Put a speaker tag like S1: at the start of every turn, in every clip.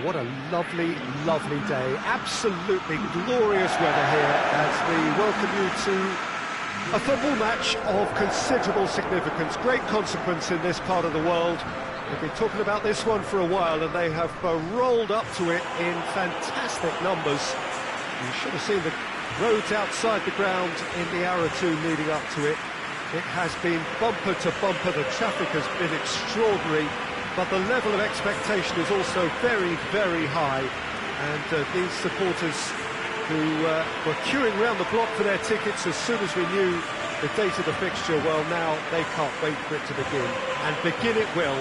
S1: What a lovely, lovely day. Absolutely glorious weather here as we welcome you to a football match of considerable significance, great consequence in this part of the world. We've been talking about this one for a while and they have rolled up to it in fantastic numbers. You should have seen the roads outside the ground in the hour or two leading up to it. It has been bumper to bumper, the traffic has been extraordinary, but the level of expectation is also very, very high. And these supporters who were queuing round the block for their tickets as soon as we knew the date of the fixture, well, now they can't wait for it to begin. And begin it will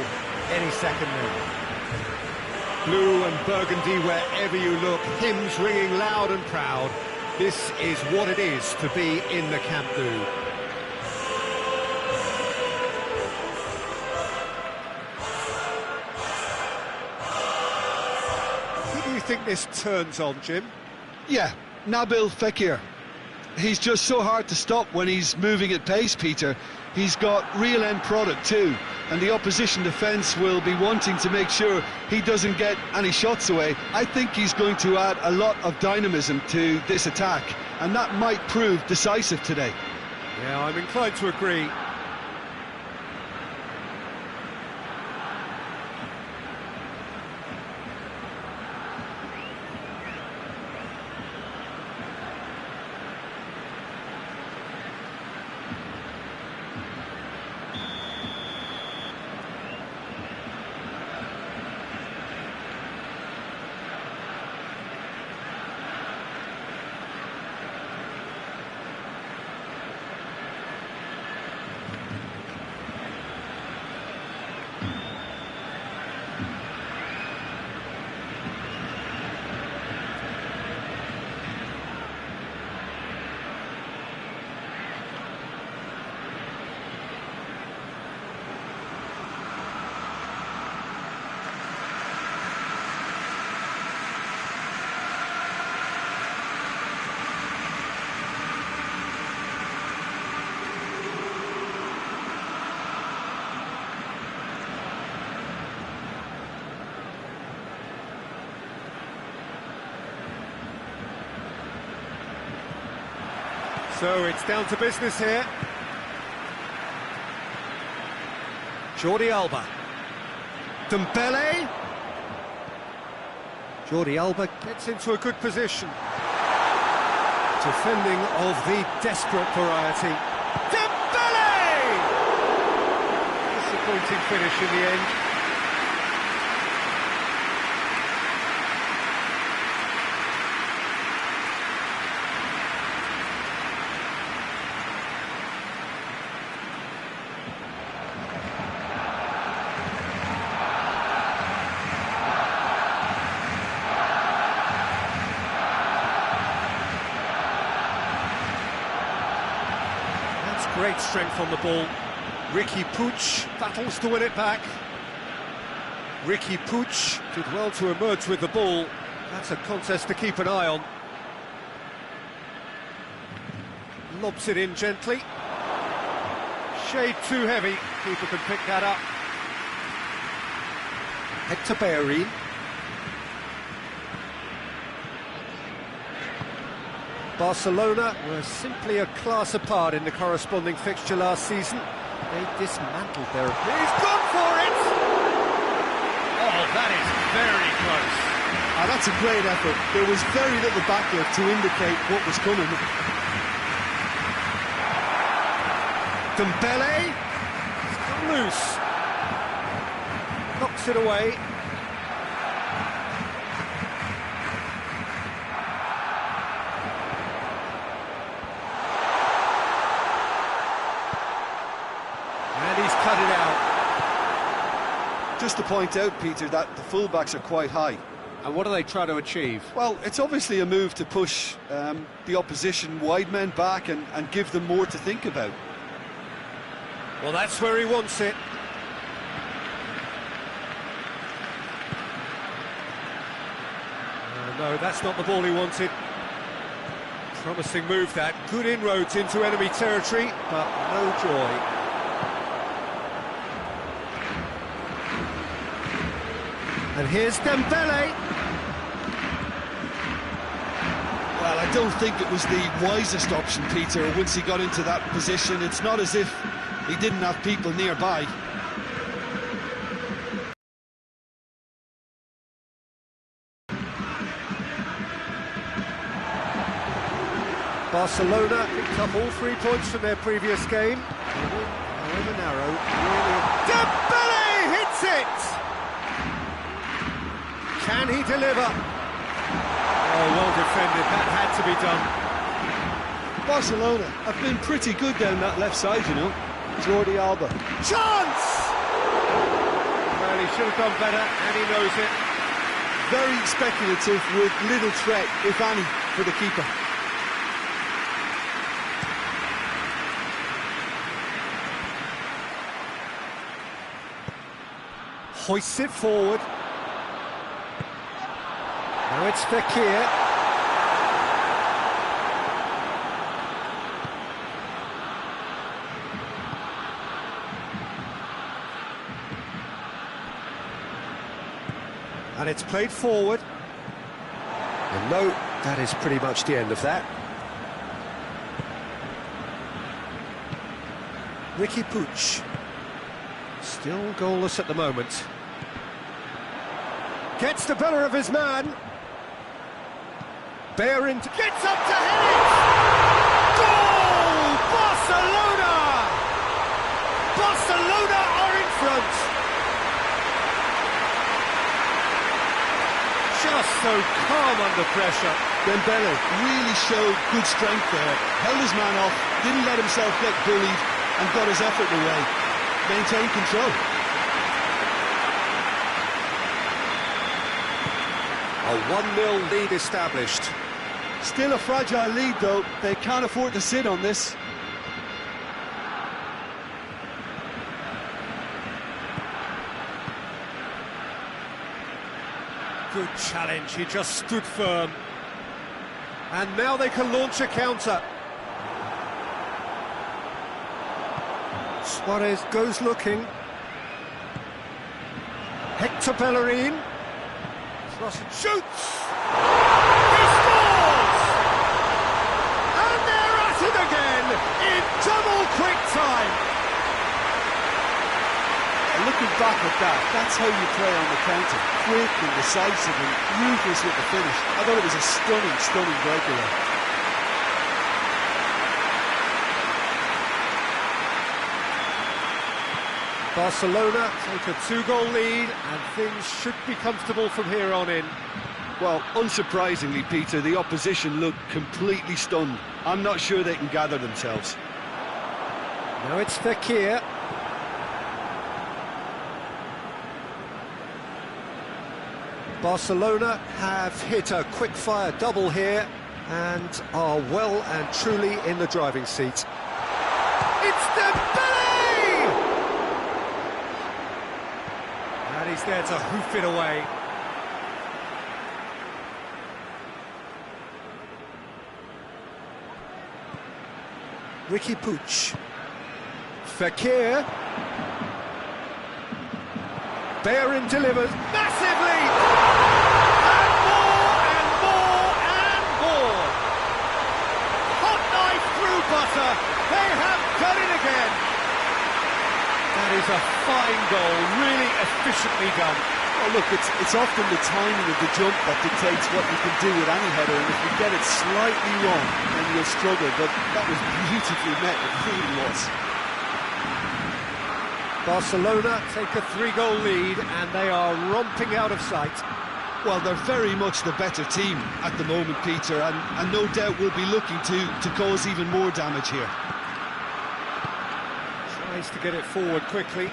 S1: any second now. Blue and burgundy wherever you look, hymns ringing loud and proud. This is what it is to be in the Camp Nou. Who do you think this turns on, Jim?
S2: Yeah, Nabil Fekir. He's just so hard to stop when he's moving at pace, Peter. He's got real end product too, and the opposition defence will be wanting to make sure he doesn't get any shots away. I think he's going to add a lot of dynamism to this attack, and that might prove decisive today.
S1: Yeah, I'm inclined to agree. So it's down to business here. Jordi Alba. Dembele. Jordi Alba gets into a good position. Defending of the desperate variety. Dembele! Disappointing finish in the end. Great strength on the ball. Riqui Puig battles to win it back. Riqui Puig did well to emerge with the ball. That's a contest to keep an eye on. Lobs it in gently. Shade too heavy. Keeper can pick that up. Hector Bellerin. Barcelona were simply a class apart in the corresponding fixture last season. They dismantled their... He's gone for it! Oh, that is very close.
S2: That's a great effort. There was very little backlift to indicate what was coming.
S1: Dembele. It's come loose. Knocks it away. Cut it out.
S2: Just to point out, Peter, that the fullbacks are quite high.
S1: And what do they try to achieve?
S2: Well, it's obviously a move to push the opposition wide men back and give them more to think about.
S1: Well, that's where he wants it. No, that's not the ball he wanted. Promising move that. Good inroads into enemy territory, but no joy. And here's Dembele.
S2: don't think it was the wisest option, Peter, once he got into that position. It's not as if he didn't have people nearby.
S1: Barcelona picked up all 3 points from their previous game. However narrow, really... Dembele hits it! Can he deliver? Oh, well defended, that had to be done.
S2: Barcelona have been pretty good down that left side, you know. Jordi Alba.
S1: Chance! Well, he should have done better, and he knows it.
S2: Very speculative with little threat, if any, for the keeper.
S1: Hoists it forward. Now it's Fekir. And it's played forward. And no, that is pretty much the end of that. Ricky Puig. Still goalless at the moment. Gets the better of his man. Behrend gets up to hit it! Goal! Barcelona! Barcelona are in front! Just so calm under pressure.
S2: Dembele really showed good strength there. Held his man off, didn't let himself get bullied, and got his effort away. Maintained control.
S1: A 1-0 lead established.
S2: Still a fragile lead, though. They can't afford to sit on this.
S1: Good challenge, he just stood firm. And now they can launch a counter. Suarez goes looking. Hector Bellerin. Shoots! He scores! And they're at it again in double quick time.
S2: Looking back at that, that's how you play on the counter. Quick and decisive and ruthless with the finish. I thought it was a stunning, stunning breakaway.
S1: Barcelona take a 2-goal lead and things should be comfortable from here on in.
S2: Well, unsurprisingly, Peter, the opposition look completely stunned. I'm not sure they can gather themselves.
S1: Now it's Fekir. Barcelona have hit a quick-fire double here and are well and truly in the driving seat. It's Dembele! And he's there to hoof it away. Ricky Puig. Fekir. Behrend delivers. Massive lead! And more and more and more. Hot knife through butter. They have done it again. That is a fine goal, really efficiently done.
S2: Well, look, it's often the timing of the jump that dictates what you can do with any header, and if you get it slightly wrong, then you'll struggle, but that was beautifully met, it really was.
S1: Barcelona take a 3-goal lead, and they are romping out of sight.
S2: Well, they're very much the better team at the moment, Peter, and no doubt will be looking to cause even more damage here.
S1: Tries to get it forward quickly.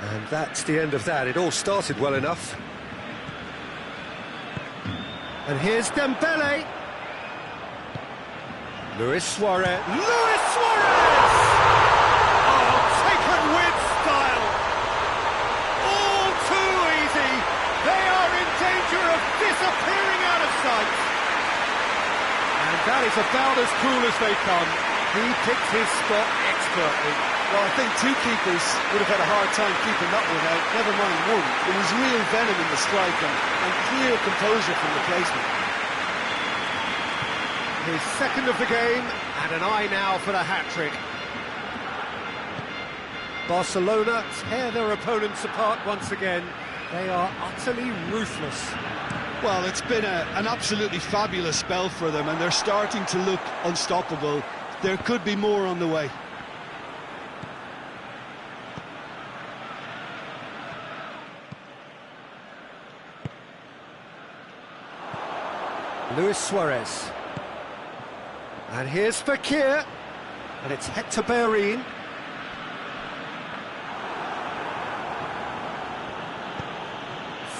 S1: And that's the end of that. It all started well enough. And here's Dembele. Luis Suarez. Luis Suarez! Oh, taken with style. All too easy. They are in danger of disappearing out of sight. And that is about as cool as they come. He picked his spot expertly.
S2: Well, I think two keepers would have had a hard time keeping that one out, never mind one. There was real venom in the strike and clear composure from the placement.
S1: His second of the game, and an eye now for the hat-trick. Barcelona tear their opponents apart once again. They are utterly ruthless.
S2: Well, it's been an absolutely fabulous spell for them, and they're starting to look unstoppable. There could be more on the way.
S1: Luis Suarez. And here's Fekir. And it's Hector Bellerin.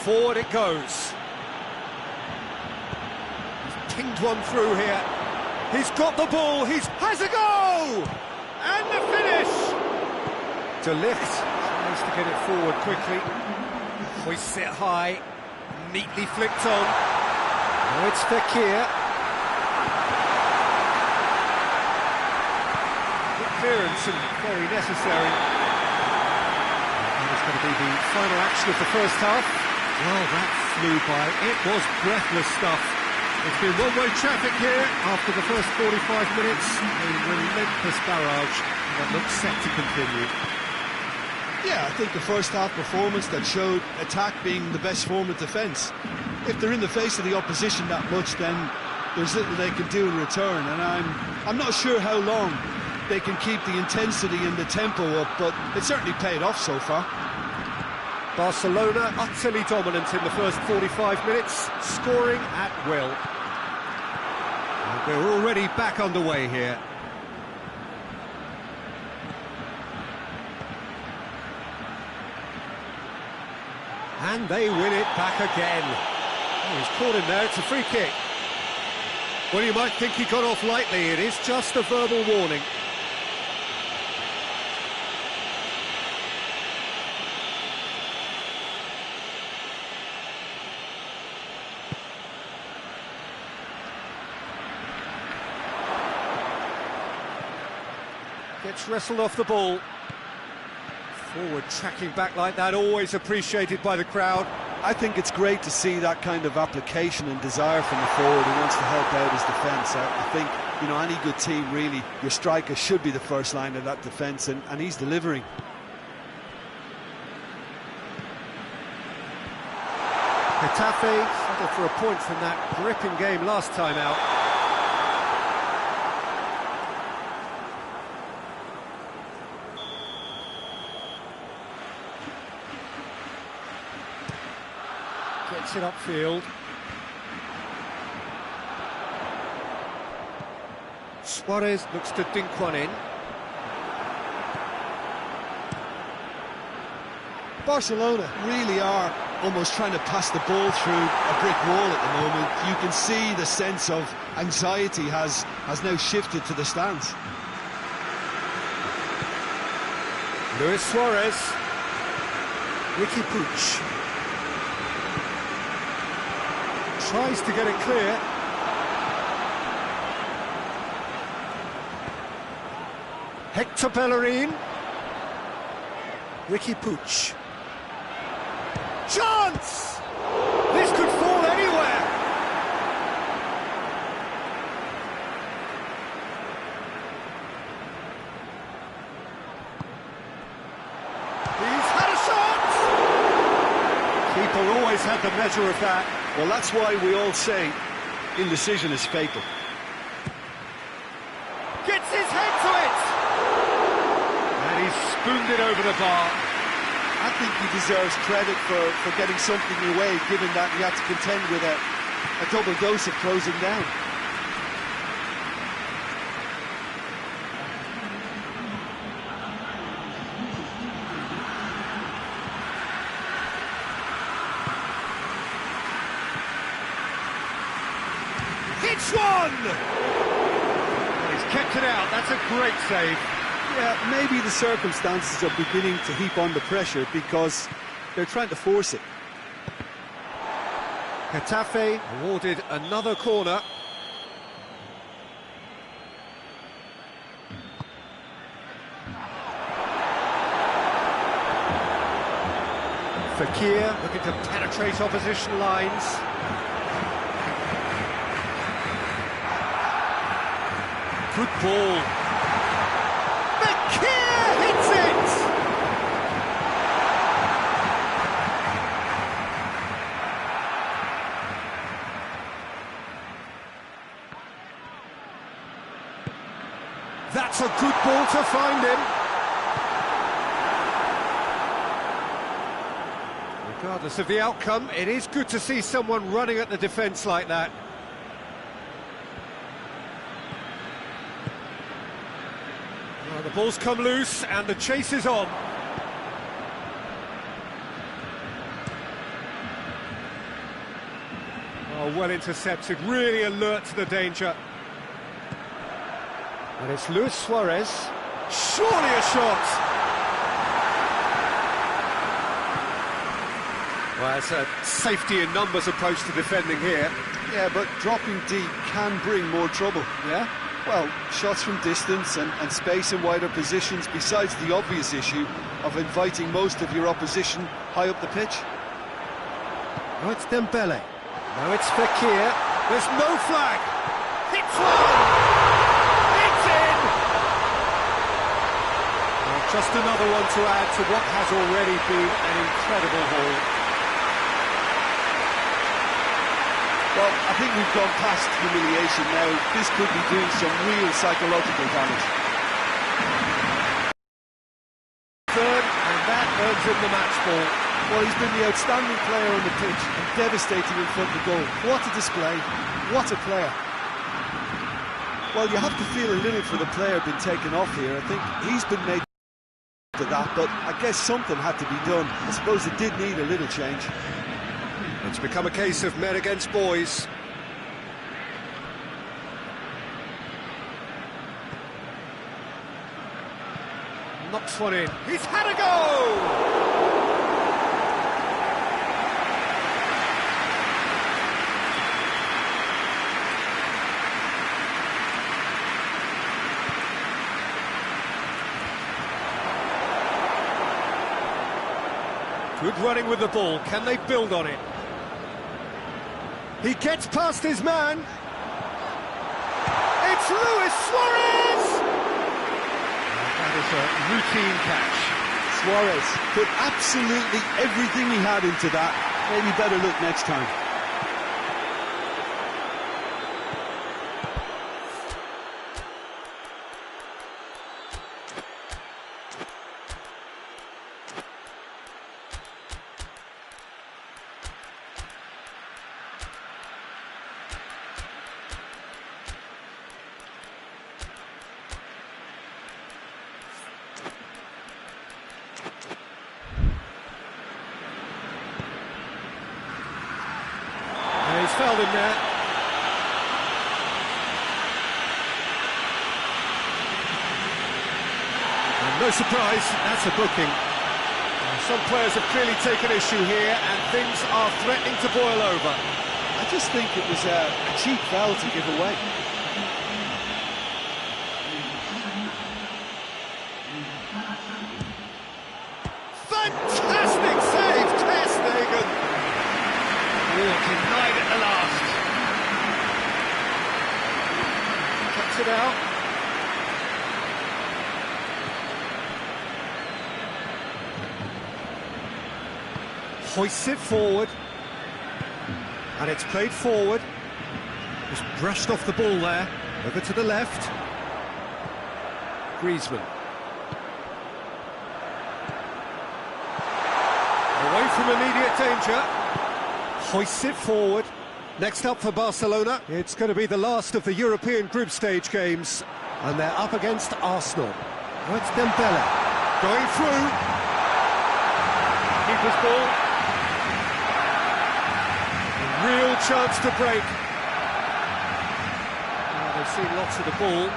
S1: Forward it goes. He's pinged one through here. He's got the ball. Has a go! And the finish! De Ligt tries to get it forward quickly. Hoists it high. Neatly flicked on. Now it's Fekir. Good clearance and very necessary. And it's going to be the final action of the first half. Well, that flew by. It was breathless stuff. It's been one-way traffic here after the first 45 minutes. A relentless barrage that looks set to continue.
S2: Yeah, I think the first half performance that showed attack being the best form of defence. If they're in the face of the opposition that much, then there's little they can do in return, and I'm not sure how long they can keep the intensity and the tempo up, but it certainly paid off so far.
S1: Barcelona utterly dominant in the first 45 minutes, scoring at will. And they're already back underway here. And they win it back again. Oh, he's caught him there, it's a free kick. Well, you might think he got off lightly, it is just a verbal warning. Gets wrestled off the ball. Forward tracking back like that, always appreciated by the crowd.
S2: I think it's great to see that kind of application and desire from the forward who wants to help out his defence. I think, you know, any good team, really, your striker should be the first line of that defence, and he's delivering.
S1: Getafe settled for a point from that gripping game last time out. Gets it upfield. Suarez looks to dink one in.
S2: Barcelona really are almost trying to pass the ball through a brick wall at the moment. You can see the sense of anxiety has now shifted to the stands.
S1: Luis Suarez. Ricky Puig. Tries to get it clear. Hector Bellerin. Ricky Puig. Chance! This could fall anywhere. He's had a shot! Keeper always had the measure of that.
S2: Well, that's why we all say indecision is fatal.
S1: Gets his head to it! And he's spooned it over the bar.
S2: I think he deserves credit for getting something away, given that he had to contend with a double dose of closing down.
S1: It's one! And he's kept it out, that's a great save.
S2: Yeah, maybe the circumstances are beginning to heap on the pressure because they're trying to force it.
S1: Getafe awarded another corner. Fekir looking to penetrate opposition lines. Good ball. Fekir hits it! That's a good ball to find him. Regardless of the outcome, it is good to see someone running at the defence like that. Well, the ball's come loose and the chase is on. Oh, well intercepted, really alert to the danger. And it's Luis Suarez. Surely a shot! Well, it's a safety in numbers approach to defending here.
S2: Yeah, but dropping deep can bring more trouble.
S1: Yeah?
S2: Well, shots from distance and space in wider positions, besides the obvious issue of inviting most of your opposition high up the pitch.
S1: Oh, it's Dembele. No, it's Fekir. There's no flag. Hits one! It's in! Well, just another one to add to what has already been an incredible haul.
S2: Well, I think we've gone past humiliation now. This could be doing some real psychological damage.
S1: Third, and that earns him the match ball.
S2: Well, he's been the outstanding player on the pitch and devastating in front of the goal. What a display, what a player. Well, you have to feel a little for the player being taken off here. I think he's been made to that, but I guess something had to be done. I suppose it did need a little change.
S1: It's become a case of men against boys. Knocks one in. He's had a go! Good running with the ball. Can they build on it? He gets past his man. It's Luis Suarez! That is a routine catch.
S2: Suarez put absolutely everything he had into that. Maybe better look next time.
S1: He's fouled him there. And no surprise, that's a booking. Some players have clearly taken issue here, and things are threatening to boil over.
S2: I just think it was a cheap foul to give away.
S1: Fantastic save, teste. Denied at the last. Cuts it out. Hoists it forward. And it's played forward. Just brushed off the ball there. Over to the left. Griezmann. Away from immediate danger. Hoists it forward. Next up for Barcelona, it's going to be the last of the European group stage games, and they're up against Arsenal. Oh, it's Dembele going through. Keeper's ball. A real chance to break. Oh, they've seen lots of the ball.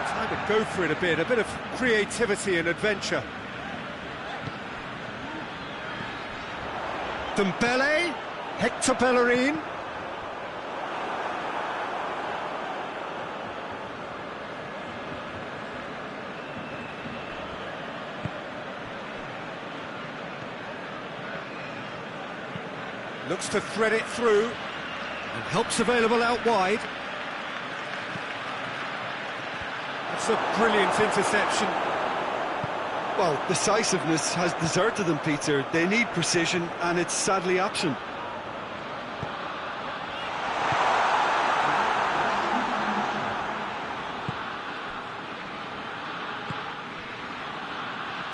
S1: Time to go for it a bit of creativity and adventure. Dembele. Hector Bellerin. Looks to thread it through, and help's available out wide. That's a brilliant interception.
S2: Well, decisiveness has deserted them, Peter. They need precision, and it's sadly absent.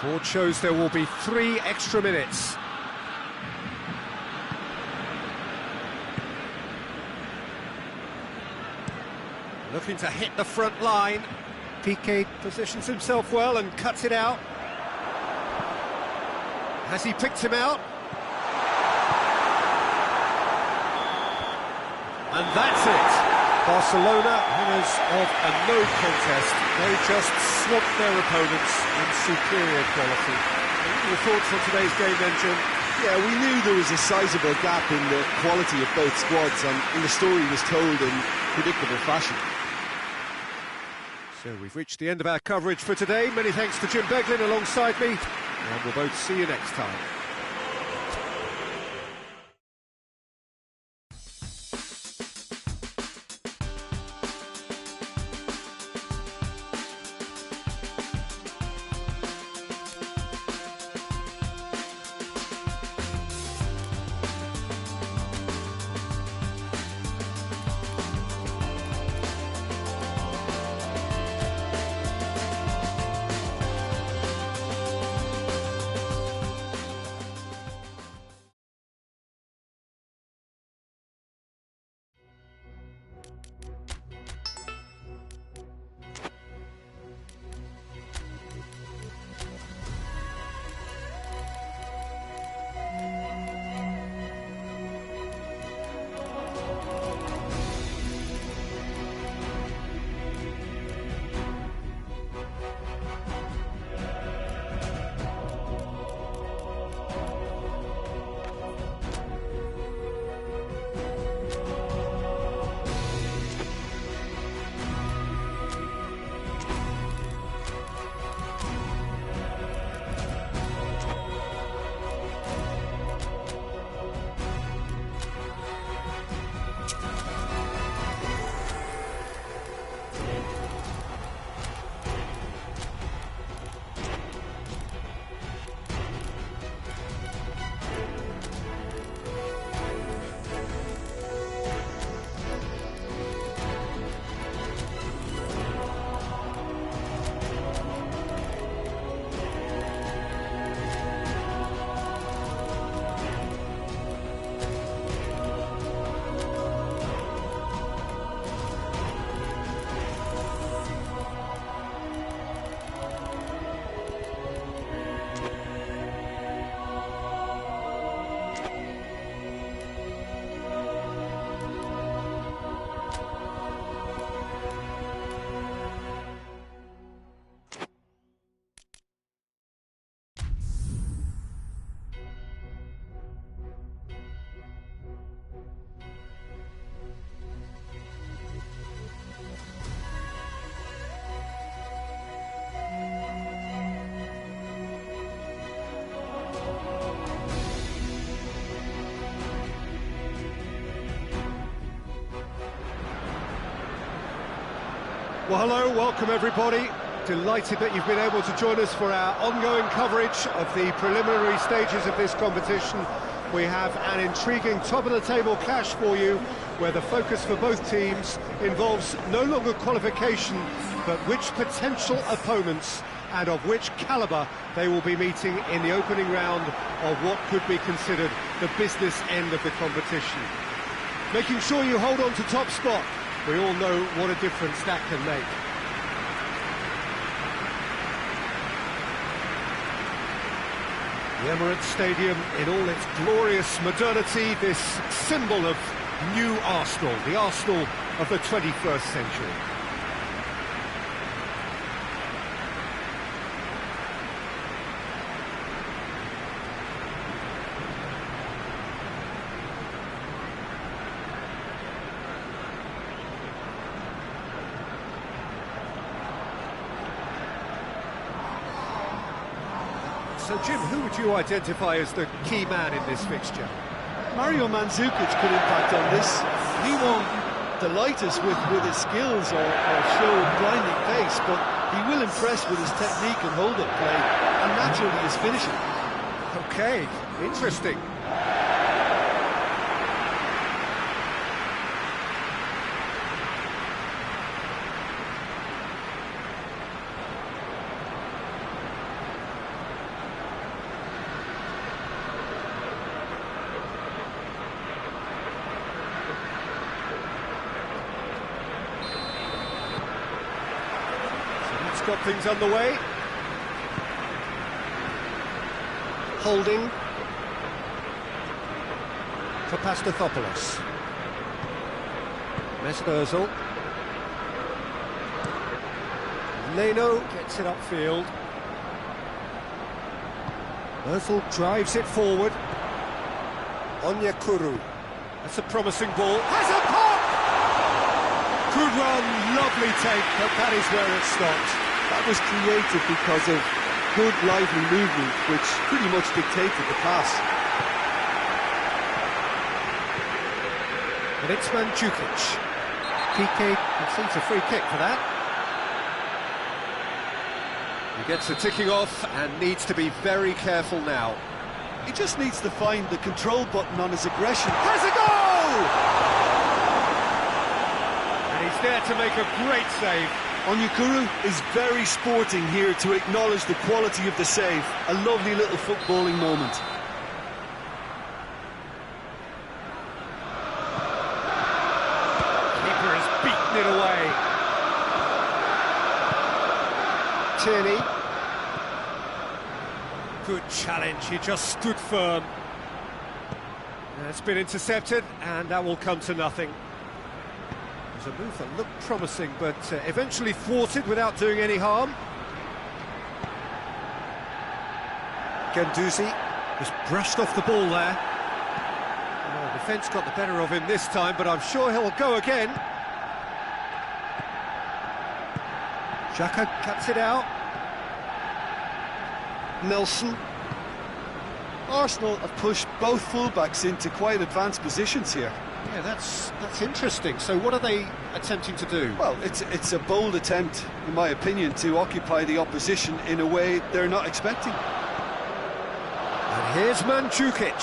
S1: Board shows there will be 3 extra minutes. Looking to hit the front line. Piqué positions himself well and cuts it out. Has he picked him out? And that's it. Barcelona, winners of a no contest. They just swamped their opponents in superior quality. Your thoughts on today's game then, Jim?
S2: Yeah, we knew there was a sizable gap in the quality of both squads, and the story was told in predictable fashion.
S1: So we've reached the end of our coverage for today. Many thanks to Jim Beglin alongside me, and we'll both see you next time. Well, hello, welcome everybody. Delighted that you've been able to join us for our ongoing coverage of the preliminary stages of this competition. We have an intriguing top-of-the-table clash for you, where the focus for both teams involves no longer qualification, but which potential opponents and of which calibre they will be meeting in the opening round of what could be considered the business end of the competition. Making sure you hold on to top spot. We all know what a difference that can make. The Emirates Stadium in all its glorious modernity, this symbol of new Arsenal, the Arsenal of the 21st century. So, Jim, who would you identify as the key man in this fixture?
S2: Mario Mandzukic could impact on this. He won't delight us with his skills or show blinding pace, but he will impress with his technique and hold-up play, and naturally his finishing.
S1: Okay, interesting. Got things underway. Holding for Pastathopoulos. Mesut Ozil. Leno gets it upfield. Ozil drives it forward. Onyekuru. That's a promising ball. Has a pop! Good run, lovely take, but that is where it stopped.
S2: That was created because of good, lively movement, which pretty much dictated the pass.
S1: And it's Mandzukic. Piqué concedes a free kick for that. He gets the ticking off and needs to be very careful now.
S2: He just needs to find the control button on his aggression.
S1: Has a goal! And he's there to make a great save.
S2: Onyekuru is very sporting here to acknowledge the quality of the save. A lovely little footballing moment.
S1: Keeper has beaten it away. Tierney. Good challenge, he just stood firm. It's been intercepted, and that will come to nothing. A move that looked promising, but eventually thwarted without doing any harm. Guendouzi just brushed off the ball there. The defence got the better of him this time, but I'm sure he'll go again. Xhaka cuts it out.
S2: Nelson. Arsenal have pushed both fullbacks into quite advanced positions here.
S1: Yeah, that's interesting. So what are they attempting to do?
S2: Well, it's a bold attempt, in my opinion, to occupy the opposition in a way they're not expecting.
S1: And here's Mandzukic.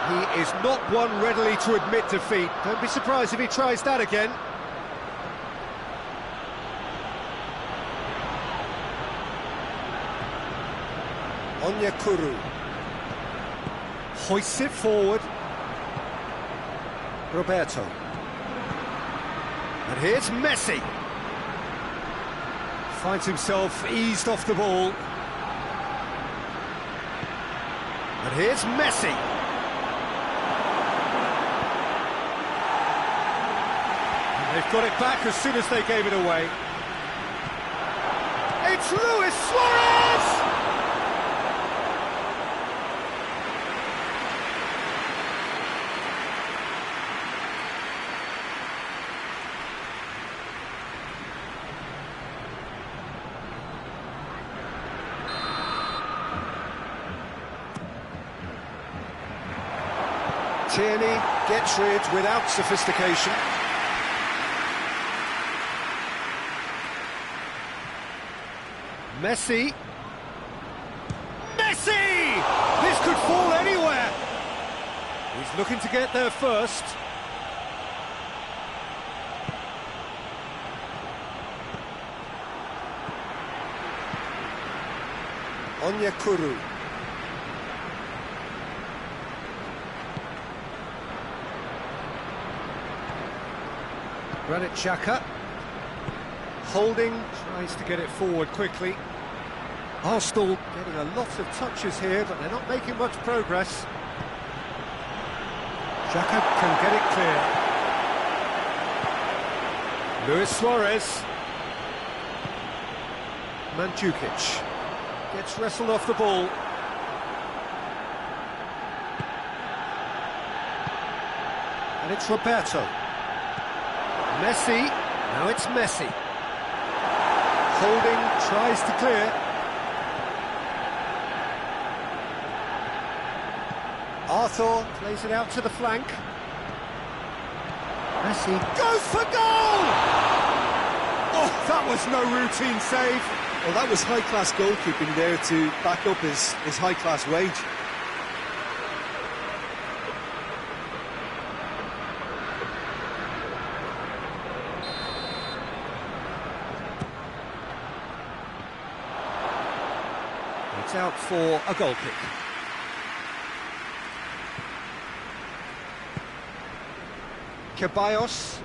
S1: He is not one readily to admit defeat. Don't be surprised if he tries that again. Onyekuru. Hoists it forward. Roberto. And here's Messi. Finds himself eased off the ball. And here's Messi. And they've got it back as soon as they gave it away. It's Luis Suarez! Tierney gets rid without sophistication. Messi. Messi! This could fall anywhere. He's looking to get there first. Onyekuru. Granit Xhaka. Holding, tries to get it forward quickly. Arsenal getting a lot of touches here, but they're not making much progress. Xhaka can get it clear. Luis Suarez. Mandzukic gets wrestled off the ball. And it's Roberto. Messi, now it's Messi. Holding, tries to clear. Arthur plays it out to the flank. Messi goes for goal! Oh, that was no routine save.
S2: Well, that was high-class goalkeeping there to back up his high-class wage.
S1: It's out for a goal kick. Ceballos.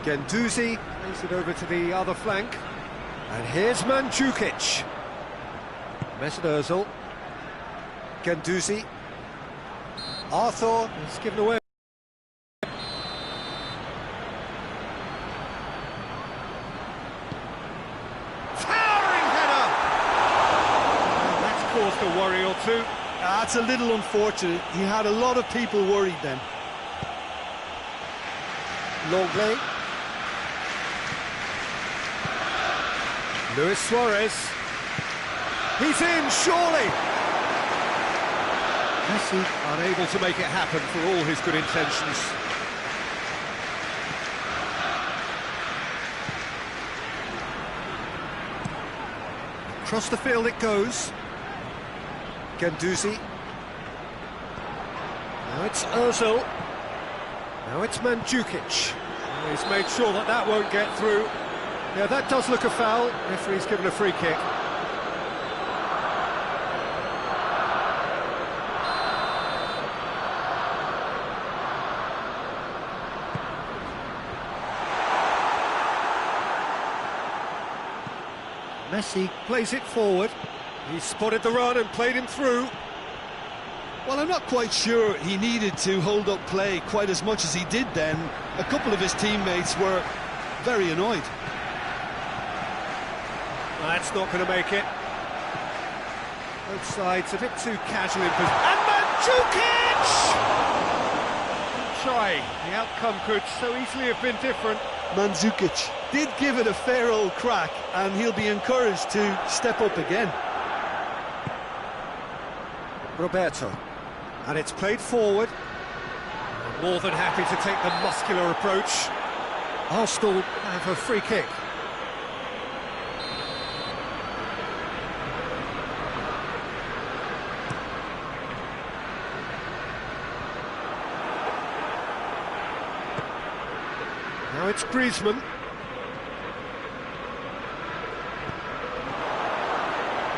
S1: Guendouzi plays it over to the other flank. And here's Mandzukic. Mesut Ozil. Guendouzi. Arthur is given away. Towering header! And that's caused a worry or two.
S2: That's a little unfortunate. He had a lot of people worried then.
S1: Longley. Luis Suarez. He's in, surely! Messi unable to make it happen for all his good intentions. Across the field it goes. Guendouzi. Now it's Ozil. Now it's Mandzukic. He's made sure that that won't get through. Yeah, that does look a foul. Referee's given a free kick. Messi plays it forward. He's spotted the run and played him through.
S2: Well, I'm not quite sure he needed to hold up play quite as much as he did then. A couple of his teammates were very annoyed.
S1: That's not going to make it. Both sides a bit too casual in position. And Mandzukic! Try. The outcome could so easily have been different.
S2: Mandzukic did give it a fair old crack, and he'll be encouraged to step up again.
S1: Roberto. And it's played forward. More than happy to take the muscular approach. Arsenal have a free kick. Now it's Griezmann.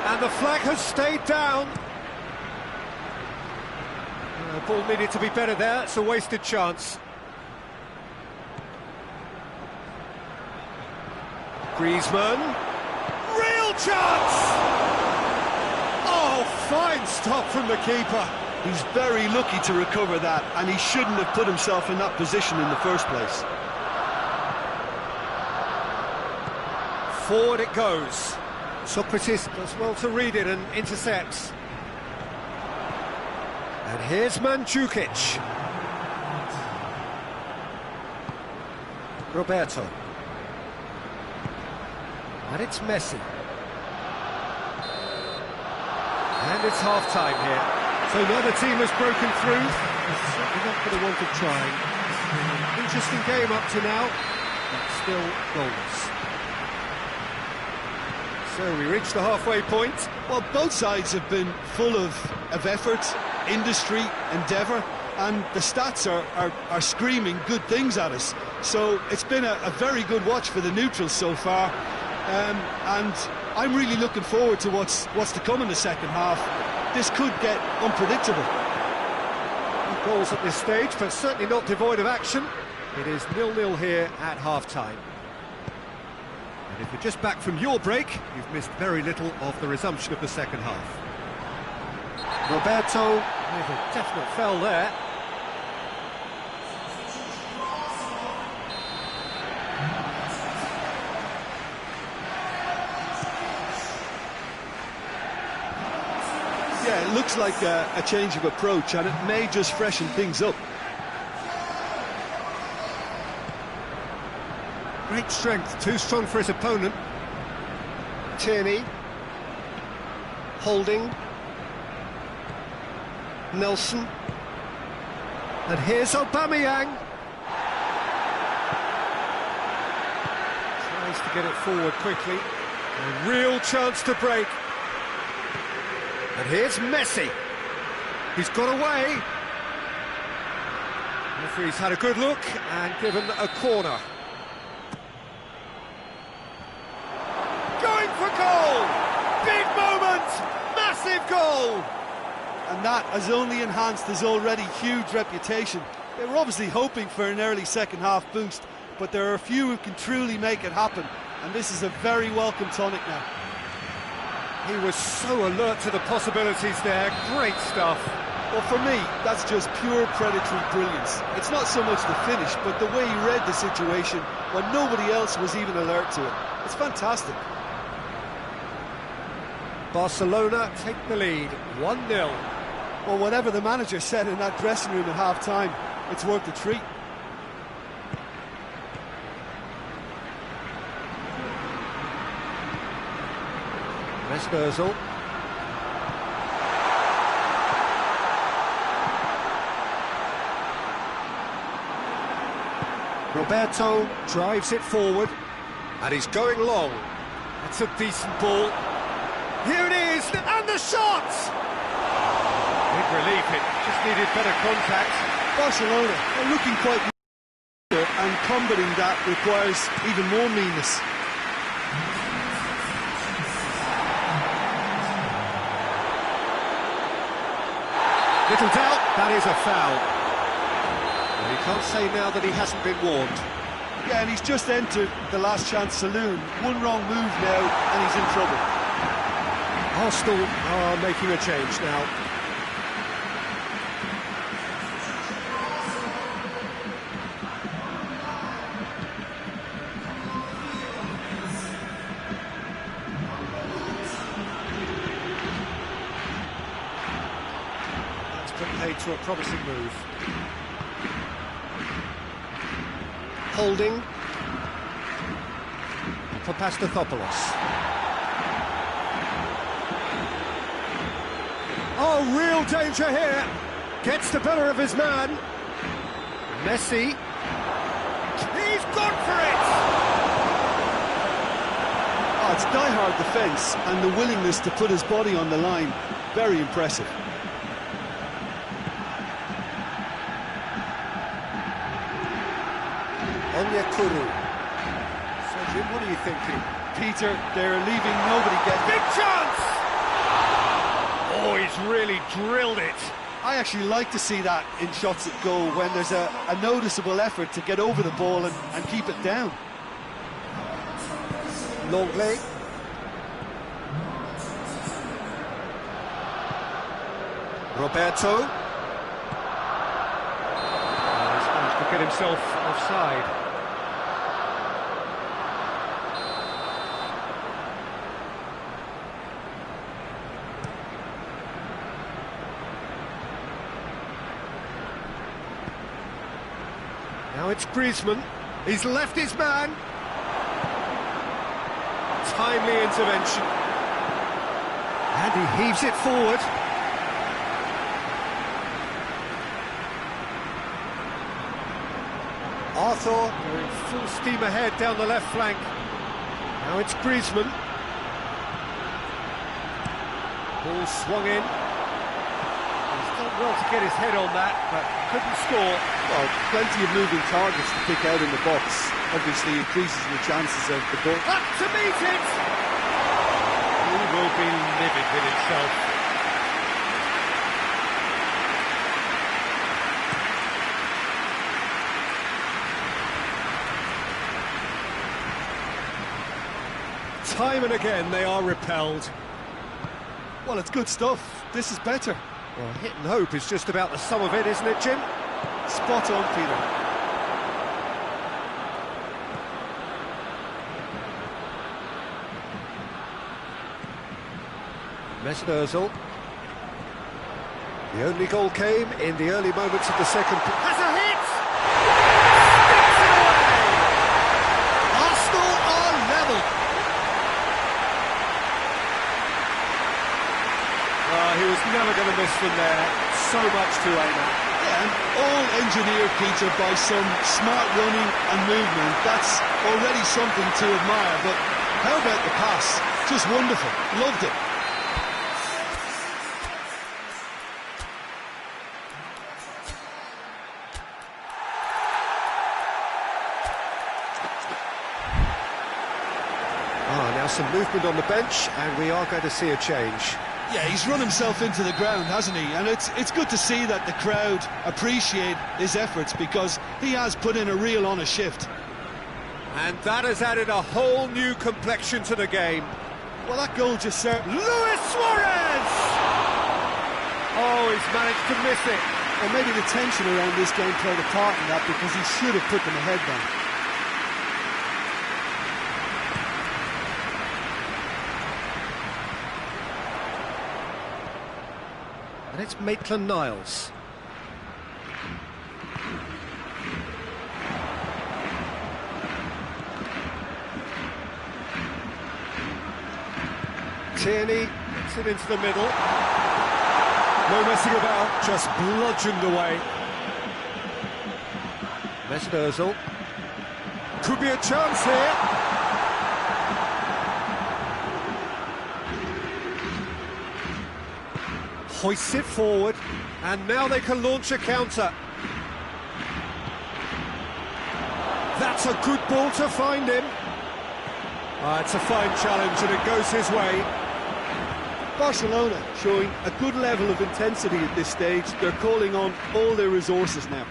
S1: And the flag has stayed down. The ball needed to be better there. It's a wasted chance. Griezmann. Real chance! Oh, fine stop from the keeper.
S2: He's very lucky to recover that, and he shouldn't have put himself in that position in the first place.
S1: Forward it goes. Socrates does well to read it and intercepts. And here's Mandzukic. Roberto. And it's Messi. And it's half-time here. So neither team has broken through. It's certainly not going to want to try. An interesting game up to now, but still goalless. So we reach the halfway point.
S2: Well, both sides have been full of effort, industry, endeavour, and the stats are screaming good things at us. So it's been a very good watch for the neutrals so far, and I'm really looking forward to what's to come in the second half. This could get unpredictable.
S1: Goals at this stage, but certainly not devoid of action. It is 0-0 here at half-time. And if you're just back from your break, you've missed very little of the resumption of the second half. Roberto with a definite foul there.
S2: Yeah, it looks like a change of approach, and it may just freshen things up.
S1: Great strength, too strong for his opponent. Tierney. Holding. Nelson. And here's Aubameyang. Tries to get it forward quickly. A real chance to break. And here's Messi. He's got away. The referee's had a good look and given a corner. Going for goal! Big moment! Massive goal!
S2: And that has only enhanced his already huge reputation. They were obviously hoping for an early second-half boost, but there are a few who can truly make it happen, and this is a very welcome tonic now.
S1: He was so alert to the possibilities there. Great stuff.
S2: Well, for me, that's just pure predatory brilliance. It's not so much the finish, but the way he read the situation when nobody else was even alert to it. It's fantastic.
S1: Barcelona take the lead, 1-0.
S2: Well, whatever the manager said in that dressing room at half-time, it's worth the treat.
S1: Özil. Roberto drives it forward, and he's going long. That's a decent ball. Here it is, and the shot! Big relief, it just needed better contact.
S2: Barcelona are looking quite mean, and combating that requires even more meanness.
S1: Little doubt, that is a foul. Well, you can't say now that he hasn't been warned.
S2: Yeah, and he's just entered the last chance saloon. One wrong move now, and he's in trouble.
S1: Arsenal are making a change now. That's put paid to a promising move. Holding for Pastathopoulos. Oh, real danger here. Gets the better of his man. Messi. He's gone for it!
S2: Oh, it's die-hard defence and the willingness to put his body on the line. Very impressive.
S1: Onyekuru. So, Jim, what are you thinking?
S2: Peter, they're leaving nobody getting...
S1: Big chance! Oh, he's really drilled it.
S2: I actually like to see that in shots at goal when there's a noticeable effort to get over the ball and keep it down.
S1: Longley. Roberto. He's managed to get himself offside. Now it's Griezmann. He's left his man. Timely intervention. And he heaves it forward. Arthur going full steam ahead down the left flank. Now it's Griezmann. Ball swung in. He's done well to get his head on that, but couldn't score.
S2: Well, plenty of moving targets to pick out in the box. Obviously increases the chances of the goal.
S1: Up to meet it! He will be livid with himself. Time and again they are repelled.
S2: Well, it's good stuff. This is better.
S1: Well, hit and hope is just about the sum of it, isn't it, Jim?
S2: Spot on, Peter.
S1: Mesut Özil. The only goal came in the early moments of the second. Has a hit! Sticks it away! Arsenal are level. He was never going to miss them there. so much to aim at.
S2: Yeah, and all engineered, Peter, by some smart running and movement. That's already something to admire, but how about the pass? Just wonderful. Loved it.
S1: Now some movement on the bench, and we are going to see a change.
S2: Yeah, he's run himself into the ground, hasn't he? And it's good to see that the crowd appreciate his efforts, because he has put in a real honest shift.
S1: And that has added a whole new complexion to the game.
S2: Well, that goal just served.
S1: Luis Suarez! Oh, he's managed to miss it.
S2: Or maybe the tension around this game played a part in that, because he should have put them ahead then.
S1: And it's Maitland-Niles. Tierney gets it into the middle. No messing about, just bludgeoned away. Mesut Ozil. Could be a chance here. Hoists it forward, and now they can launch a counter. That's a good ball to find him. It's a fine challenge, and it goes his way.
S2: Barcelona showing a good level of intensity at this stage. They're calling on all their resources now.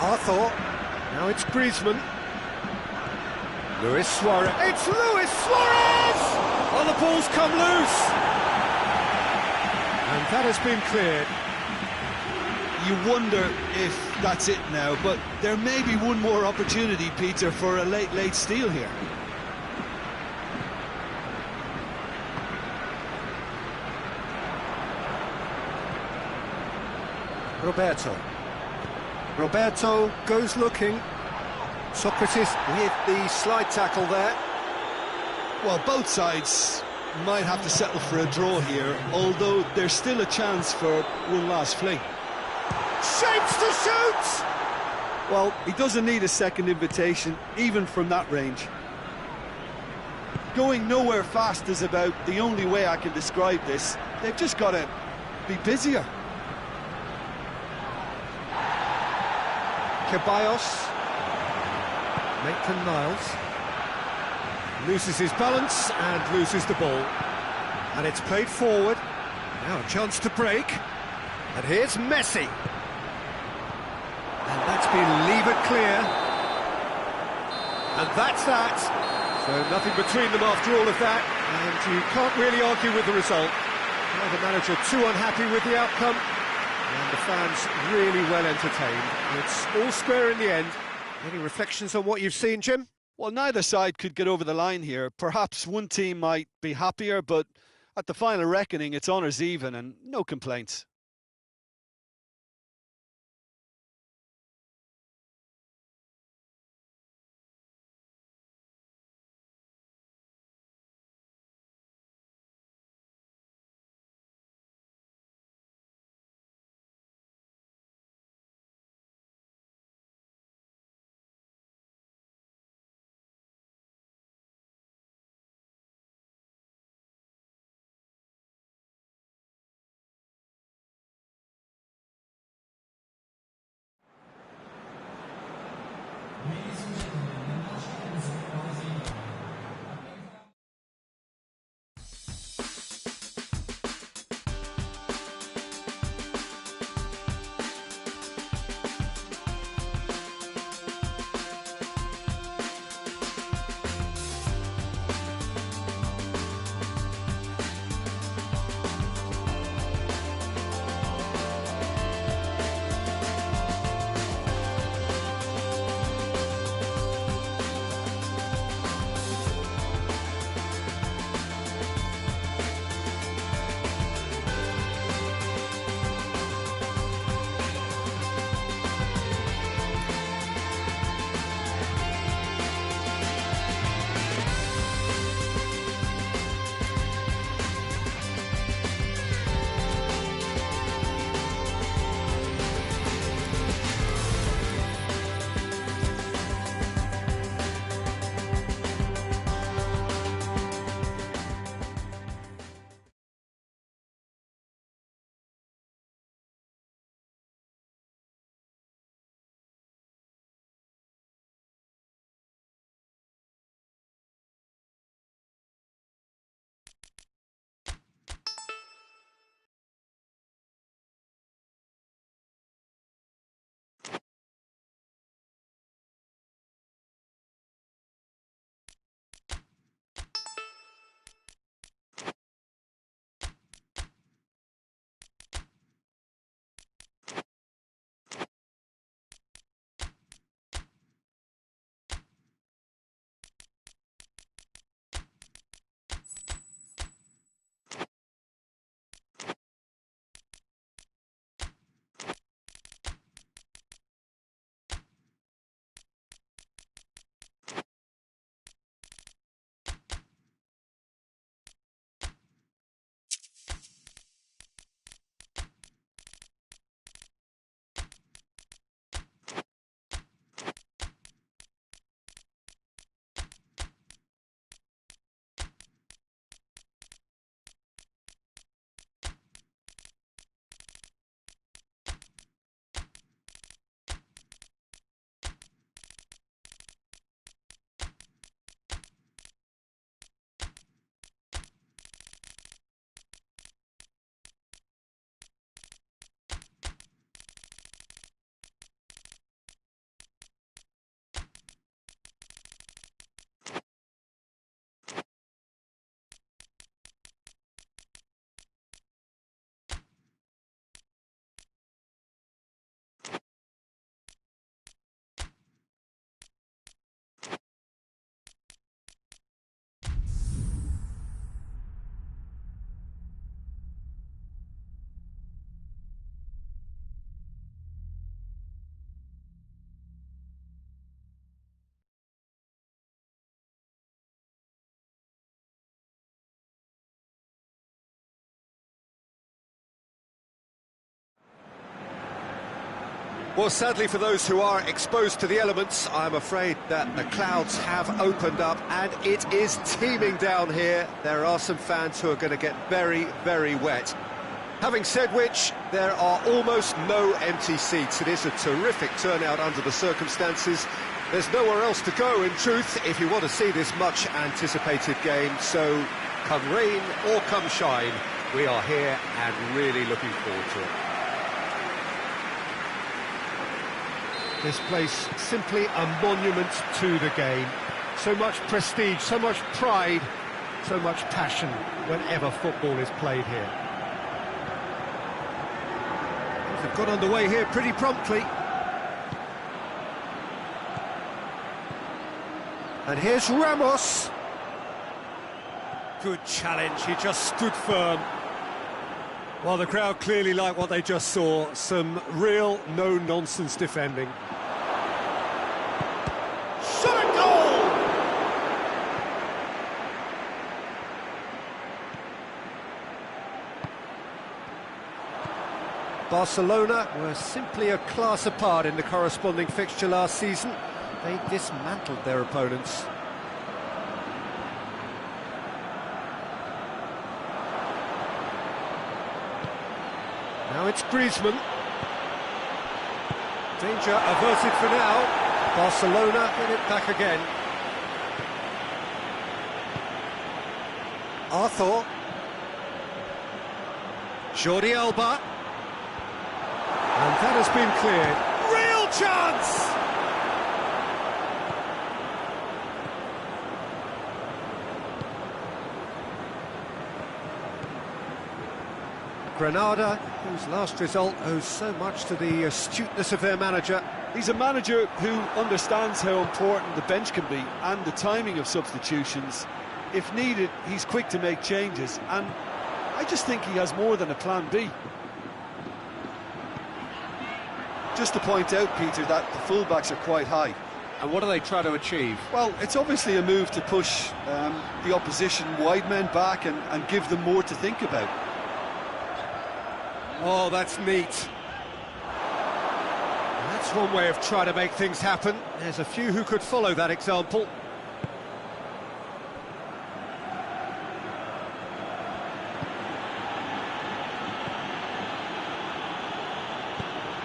S1: Arthur. Now it's Griezmann. Luis Suarez. It's Luis Suarez! Oh, the ball's come loose. And that has been cleared.
S2: You wonder if that's it now, but there may be one more opportunity, Peter, for a late steal here.
S1: Roberto goes looking. Socrates with the slide tackle there.
S2: Well, both sides might have to settle for a draw here, although there's still a chance for one last fling.
S1: Shapes to shoot!
S2: Well, he doesn't need a second invitation, even from that range. Going nowhere fast is about the only way I can describe this. They've just got to be busier.
S1: Ceballos. Maitland-Niles loses his balance and loses the ball, and it's played forward. Now a chance to break, and here's Messi, and that's been levered clear, and that's that. So nothing between them after all of that, and you can't really argue with the result. Well, the manager too unhappy with the outcome, and the fans really well entertained. It's all square in the end. Any reflections on what you've seen, Jim?
S2: Well, neither side could get over the line here. Perhaps one team might be happier, but at the final reckoning, it's honours even and no complaints.
S1: Well, sadly for those who are exposed to the elements, I'm afraid that the clouds have opened up and it is teeming down here. There are some fans who are going to get very, very wet. Having said which, there are almost no empty seats. It is a terrific turnout under the circumstances. There's nowhere else to go, in truth, if you want to see this much-anticipated game. So, come rain or come shine, we are here and really looking forward to it. This place simply a monument to the game. So much prestige, so much pride, so much passion whenever football is played here. They've got underway here pretty promptly. And here's Ramos. Good challenge, he just stood firm. Well, the crowd clearly like what they just saw. Some real no-nonsense defending. Shot a goal! Barcelona were simply a class apart in the corresponding fixture last season. They dismantled their opponents. Now it's Griezmann. Danger averted for now. Barcelona get it back again. Arthur. Jordi Alba. And that has been cleared. Real chance! Granada, whose last result owes so much to the astuteness of their manager.
S2: He's a manager who understands how important the bench can be and the timing of substitutions. If needed, he's quick to make changes, and I just think he has more than a plan B. Just to point out, Peter, that the fullbacks are quite high.
S1: And what do they try to achieve?
S2: Well, it's obviously a move to push the opposition wide men back and give them more to think about.
S1: Oh, that's neat. That's one way of trying to make things happen. There's a few who could follow that example.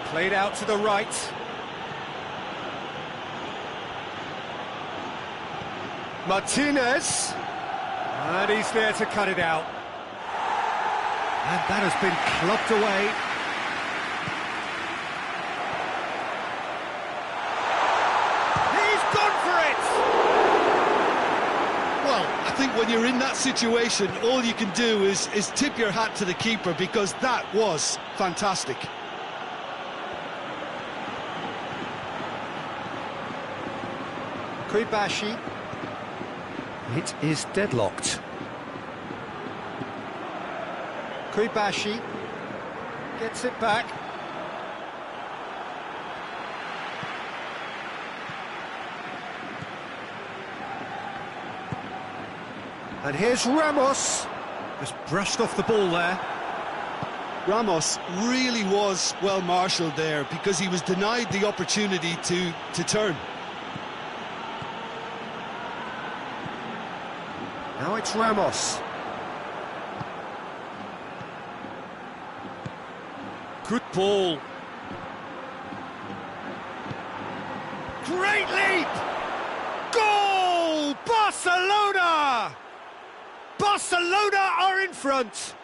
S1: Played out to the right. Martinez. And he's there to cut it out. And that has been clubbed away. He's gone for it!
S2: Well, I think when you're in that situation, all you can do is tip your hat to the keeper, because that was fantastic.
S1: Kuibashi. It is deadlocked. Kuibashi gets it back. And here's Ramos. Just brushed off the ball there.
S2: Ramos really was well marshalled there, because he was denied the opportunity to turn.
S1: Now it's Ramos. Good ball. Great leap! Goal! Barcelona! Barcelona are in front!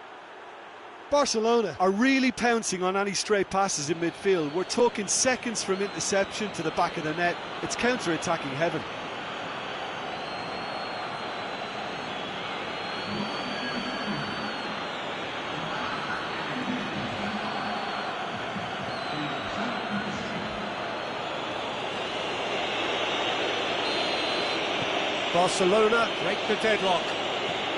S2: Barcelona are really pouncing on any stray passes in midfield. We're talking seconds from interception to the back of the net. It's counter-attacking heaven.
S1: Barcelona break the deadlock.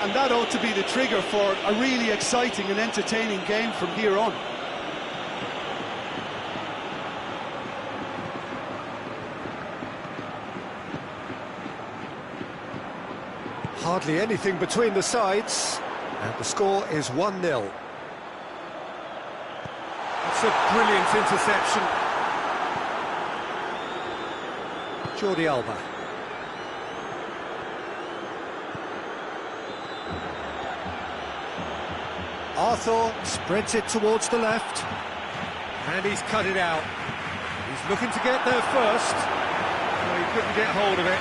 S2: And that ought to be the trigger for a really exciting and entertaining game from here on.
S1: Hardly anything between the sides, and the score is 1-0. It's a brilliant interception. Jordi Alba. Arthur spreads it towards the left. And he's cut it out. He's looking to get there first. Well, he couldn't get hold of it.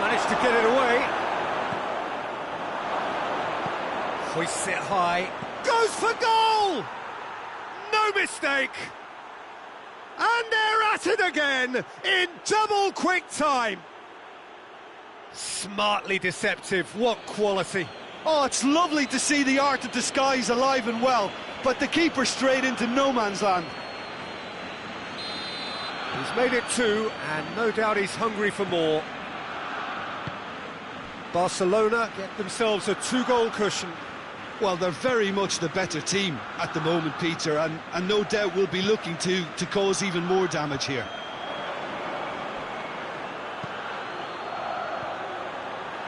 S1: Managed to get it away. Hoists it high. Goes for goal! No mistake! And they're at it again in double quick time. Smartly deceptive, what quality.
S2: Oh, it's lovely to see the art of disguise alive and well, but the keeper straight into no man's land.
S1: He's made it 2, and no doubt he's hungry for more. Barcelona get themselves a 2-goal cushion.
S2: Well, they're very much the better team at the moment, Peter, and no doubt will be looking to cause even more damage here.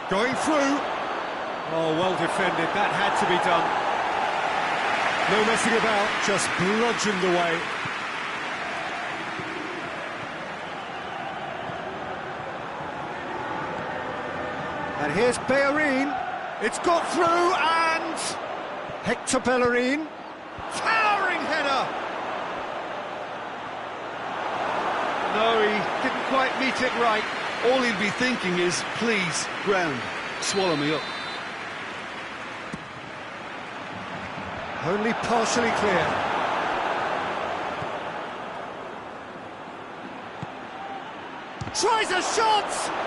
S1: Going through. Oh, well defended. That had to be done. No messing about, just bludgeoned away. And here's Bellerin. It's got through, and Hector Bellerin. Towering header. No, he didn't quite meet it right.
S2: All he'll be thinking is, please, ground, swallow me up.
S1: Only partially clear. Tries a shot!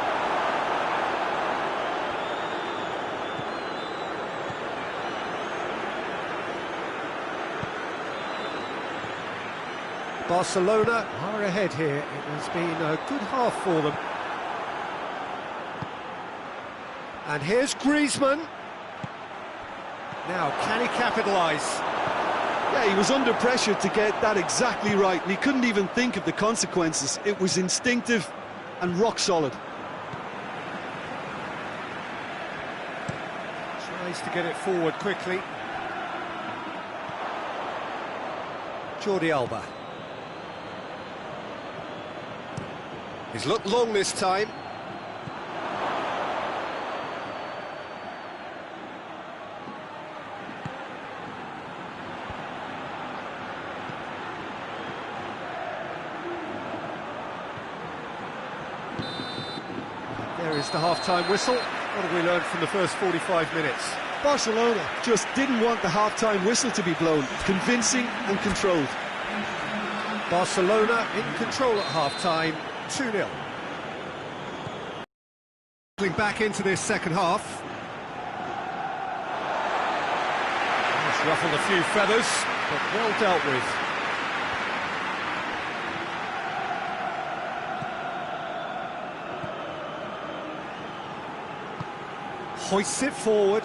S1: Barcelona are ahead here. It has been a good half for them. And here's Griezmann. Now, can he capitalise?
S2: Yeah, he was under pressure to get that exactly right, and he couldn't even think of the consequences. It was instinctive and rock solid.
S1: Tries to get it forward quickly. Jordi Alba. He's looked long this time. There is the half-time whistle. What have we learned from the first 45 minutes?
S2: Barcelona just didn't want the half-time whistle to be blown. Convincing and controlled.
S1: Barcelona in control at half-time, 2-0. Back into this second half. It's ruffled a few feathers, but well dealt with. Hoists it forward.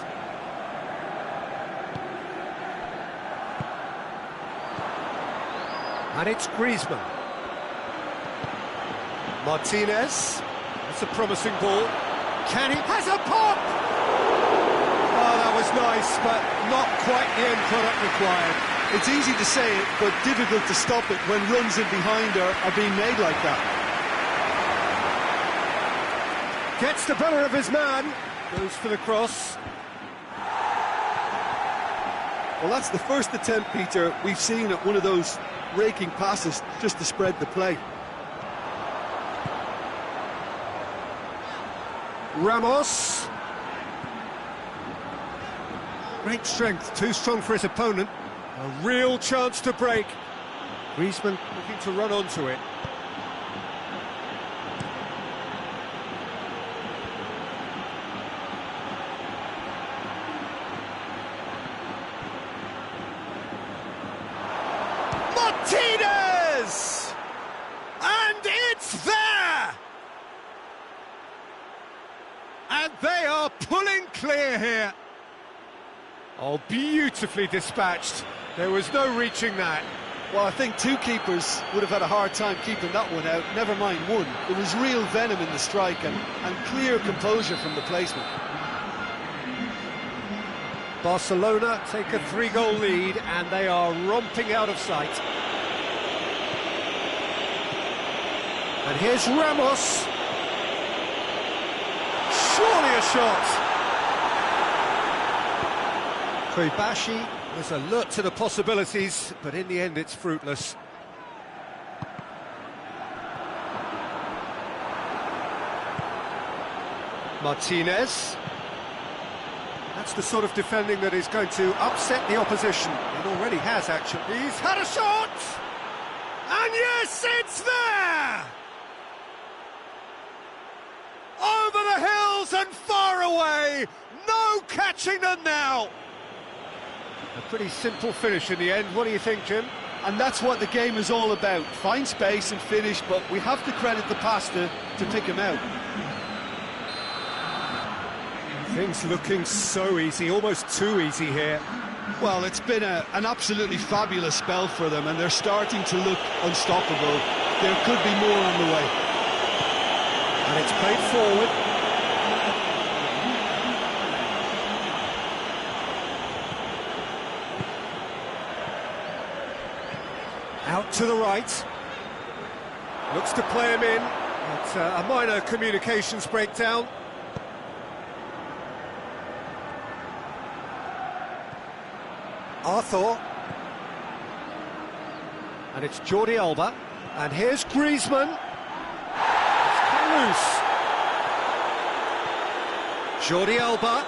S1: And it's Griezmann. Martinez. That's a promising ball. Can he? Has a pop! Oh, that was nice, but not quite the end product required.
S2: It's easy to say it, but difficult to stop it when runs in behind are being made like that.
S1: Gets the better of his man. Goes for the cross.
S2: Well, that's the first attempt, Peter, we've seen at one of those raking passes just to spread the play.
S1: Ramos. Great strength, too strong for his opponent. A real chance to break. Griezmann looking to run onto it. Martinez! And it's there! And they are pulling clear here. Oh, beautifully dispatched. There was no reaching that.
S2: Well, I think two keepers would have had a hard time keeping that one out, never mind one. There was real venom in the strike and clear composure from the placement.
S1: Barcelona take a 3-goal lead and they are romping out of sight. And here's Ramos. Surely a shot. Koibashi was alert to the possibilities, but in the end it's fruitless. Martinez. That's the sort of defending that is going to upset the opposition. It already has, actually. He's had a shot! And yes, it's there! Over the hills and far away! No catching them now! A pretty simple finish in the end. What do you think, Jim?
S2: And that's what the game is all about. Find space and finish, but we have to credit the passer to pick him out.
S1: Things looking so easy, almost too easy here.
S2: Well, it's been an absolutely fabulous spell for them, and they're starting to look unstoppable. There could be more on the way.
S1: And it's played forward. Out to the right. Looks to play him in. It's a minor communications breakdown. Arthur. And it's Jordi Alba. And here's Griezmann. It's come loose. Jordi Alba.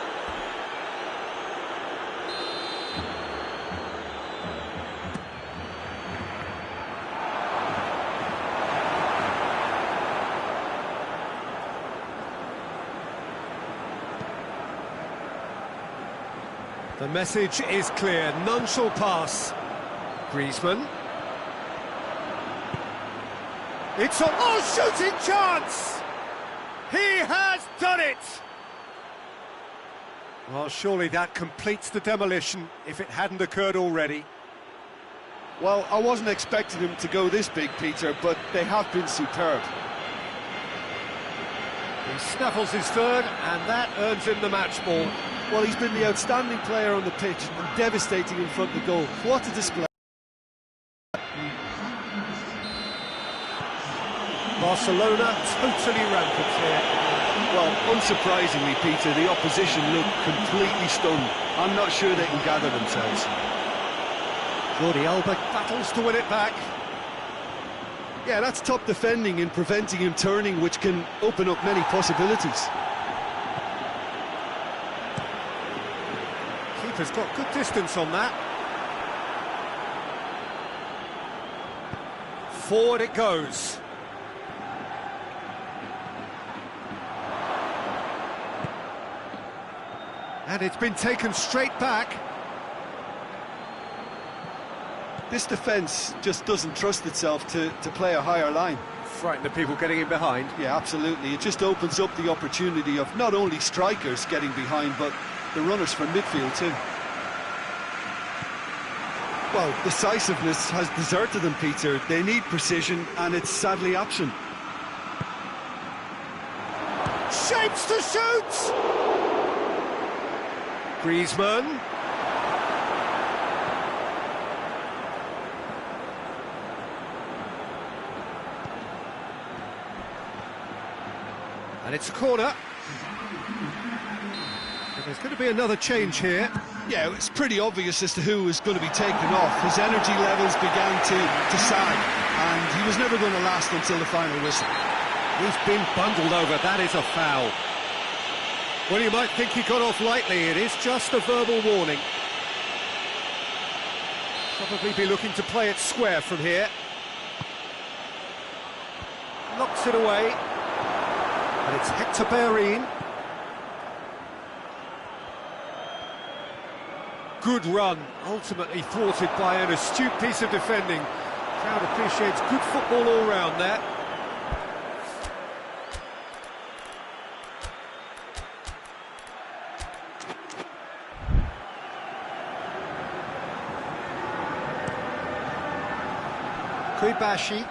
S1: The message is clear, none shall pass. Griezmann. It's a shooting chance! He has done it! Well, surely that completes the demolition, if it hadn't occurred already.
S2: Well, I wasn't expecting him to go this big, Peter, but they have been superb.
S1: He snaffles his third, and that earns him the match ball.
S2: Well, he's been the outstanding player on the pitch and devastating in front of the goal. What a display.
S1: Barcelona totally rampant here.
S2: Well, unsurprisingly, Peter, the opposition look completely stunned. I'm not sure they can gather themselves.
S1: Jordi Alba battles to win it back.
S2: Yeah, that's top defending in preventing him turning, which can open up many possibilities.
S1: Keeper's got good distance on that. Forward it goes. And it's been taken straight back.
S2: This defence just doesn't trust itself to play a higher line.
S1: Frighten the people getting in behind.
S2: Yeah, absolutely. It just opens up the opportunity of not only strikers getting behind, but the runners from midfield too. Well, decisiveness has deserted them, Peter. They need precision, and it's sadly absent.
S1: Shapes to shoot! Griezmann. And it's a corner. And there's going to be another change here.
S2: Yeah, it's pretty obvious as to who was going to be taken off. His energy levels began to sag, and he was never going to last until the final whistle.
S1: He's been bundled over. That is a foul. Well, you might think he got off lightly. It is just a verbal warning. Probably be looking to play it square from here. Knocks it away. And it's Hector Bellerin. Good run, ultimately thwarted by an astute piece of defending. Crowd appreciates good football all round there. Koibashi.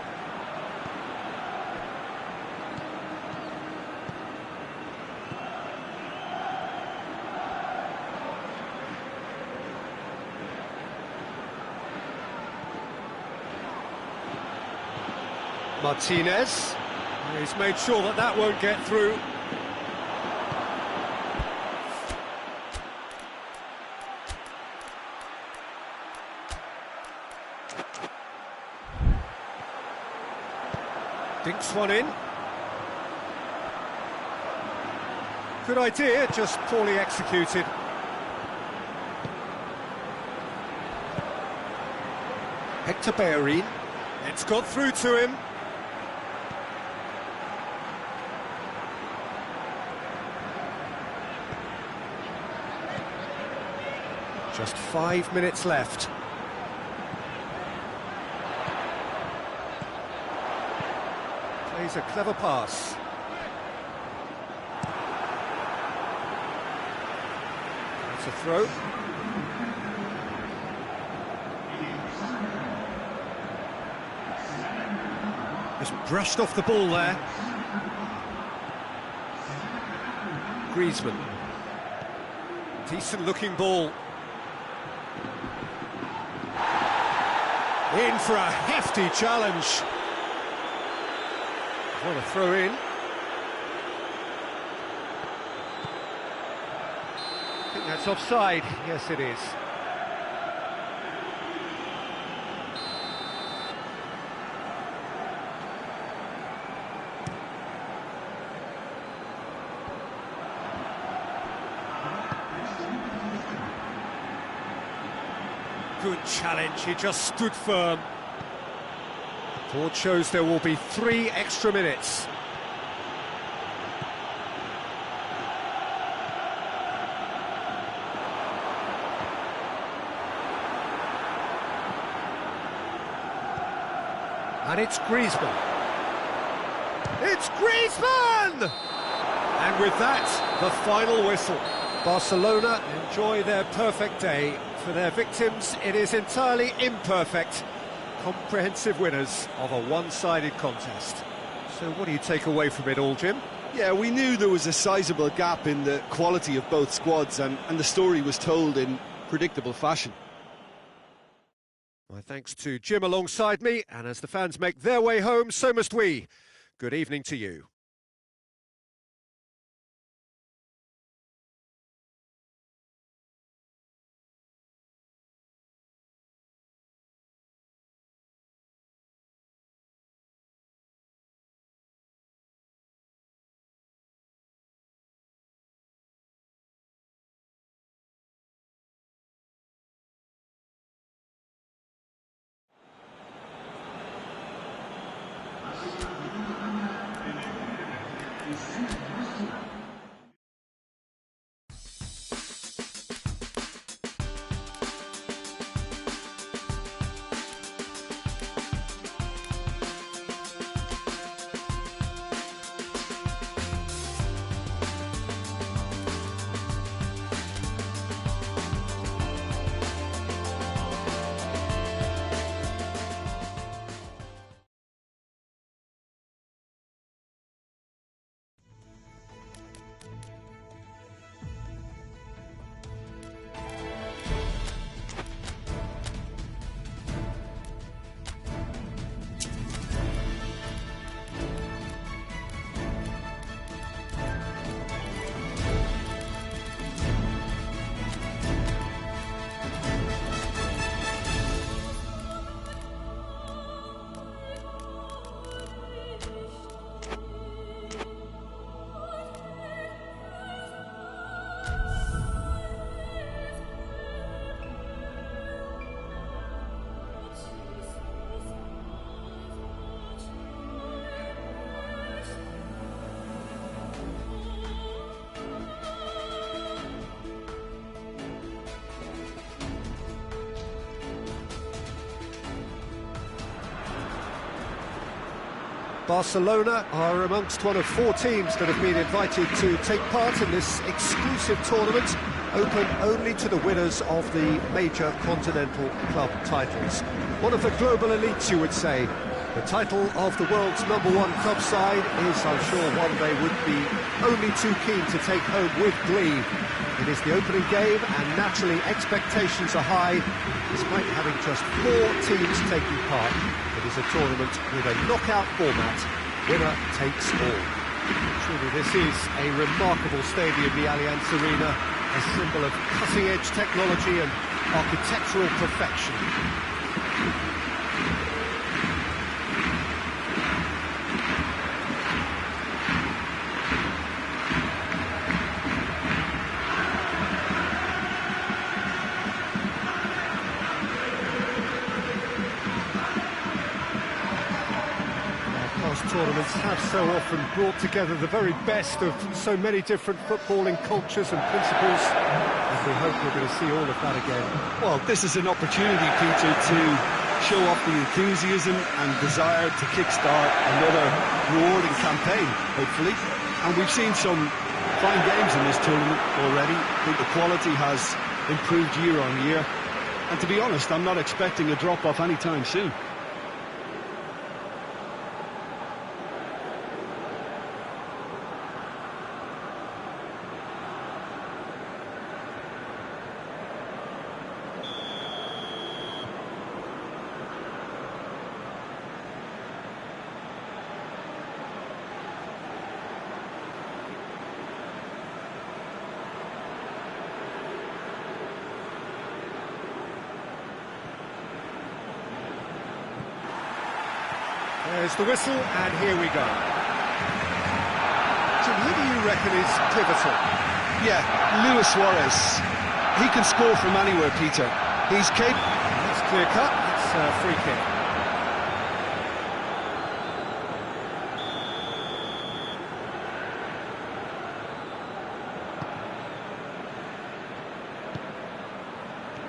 S1: Martinez. He's made sure that that won't get through. Dinks one in. Good idea, just poorly executed. Hector Bellerin. It's got through to him. Just 5 minutes left. Plays a clever pass. It's a throw. Just brushed off the ball there. Griezmann. Decent looking ball. In for a hefty challenge. What a throw in. I think that's offside. Yes, it is. Good challenge, he just stood firm. Board shows there will be 3 extra minutes. And it's Griezmann. It's Griezmann! And with that, the final whistle. Barcelona enjoy their perfect day. For their victims, it is entirely imperfect. Comprehensive winners of a one-sided contest. So what do you take away from it all, Jim?
S2: Yeah, we knew there was a sizable gap in the quality of both squads, and the story was told in predictable fashion.
S1: My thanks to Jim alongside me, and as the fans make their way home, so must we. Good evening to you. Barcelona are amongst one of 4 teams that have been invited to take part in this exclusive tournament, open only to the winners of the major continental club titles. One of the global elites, you would say. The title of the world's #1 club side is, I'm sure, one they would be only too keen to take home with glee. It is the opening game, and naturally expectations are high, despite having just 4 teams taking part. It is a tournament with a knockout format. Winner takes all. Truly, this is a remarkable stadium, the Allianz Arena, a symbol of cutting-edge technology and architectural perfection. Tournaments have so often brought together the very best of so many different footballing cultures and principles, and we hope we're going to see all of that again.
S2: Well, this is an opportunity, Peter, to show off the enthusiasm and desire to kickstart another rewarding campaign, hopefully. And we've seen some fine games in this tournament already. I think the quality has improved year on year. And to be honest, I'm not expecting a drop-off anytime soon.
S1: There's the whistle, and here we go. Jim, who do you reckon is pivotal?
S2: Yeah, Luis Suarez. He can score from anywhere, Peter. He's capable.
S1: That's clear cut. It's a free kick.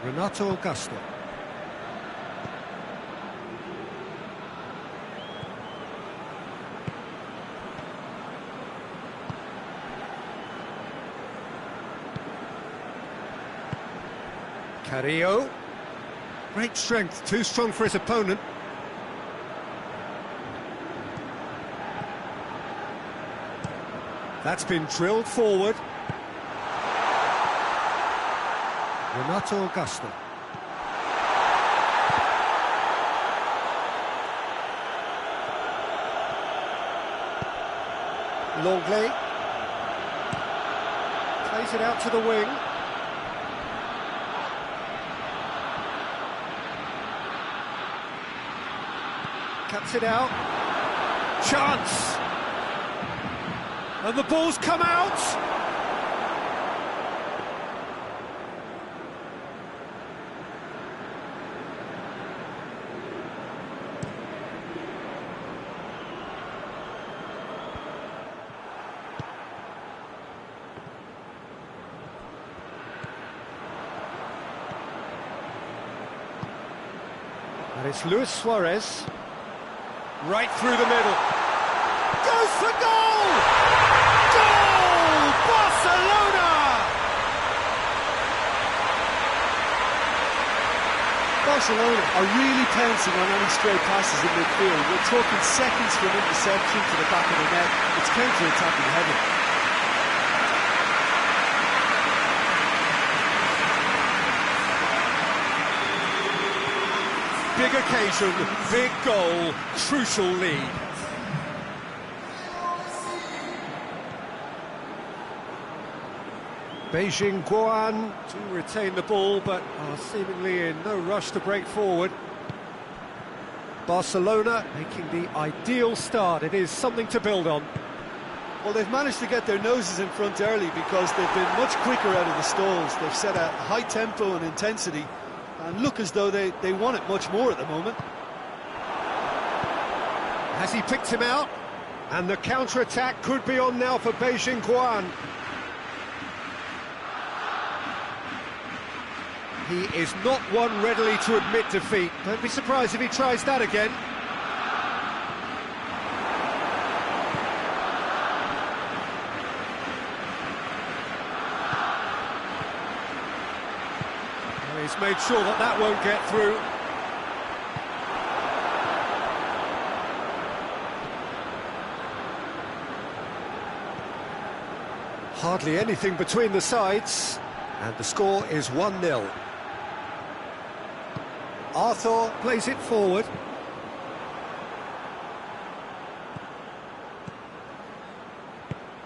S1: Renato Augusto. Carrillo. Great strength, too strong for his opponent. That's been drilled forward. Renato Augusto. Longley. Plays it out to the wing. Cuts it out. Chance! And the ball's come out! And it's Luis Suarez. Right through the middle. Goes for goal! Goal! Barcelona!
S2: Barcelona are really pouncing on any stray passes in midfield. We're talking seconds from interception to the back of the net. It's counter-attacking heaven.
S1: Big occasion, big goal, crucial lead. Beijing Guoan to retain the ball, but are seemingly in no rush to break forward. Barcelona making the ideal start. It is something to build on.
S2: Well, they've managed to get their noses in front early because they've been much quicker out of the stalls. They've set a high tempo and intensity and look as though they want it much more at the moment.
S1: Has he picked him out? And the counter-attack could be on now for Beijing Guoan. He is not one readily to admit defeat. Don't be surprised if he tries that again. Well, he's made sure that that won't get through. Hardly anything between the sides, and the score is 1-0. Arthur plays it forward.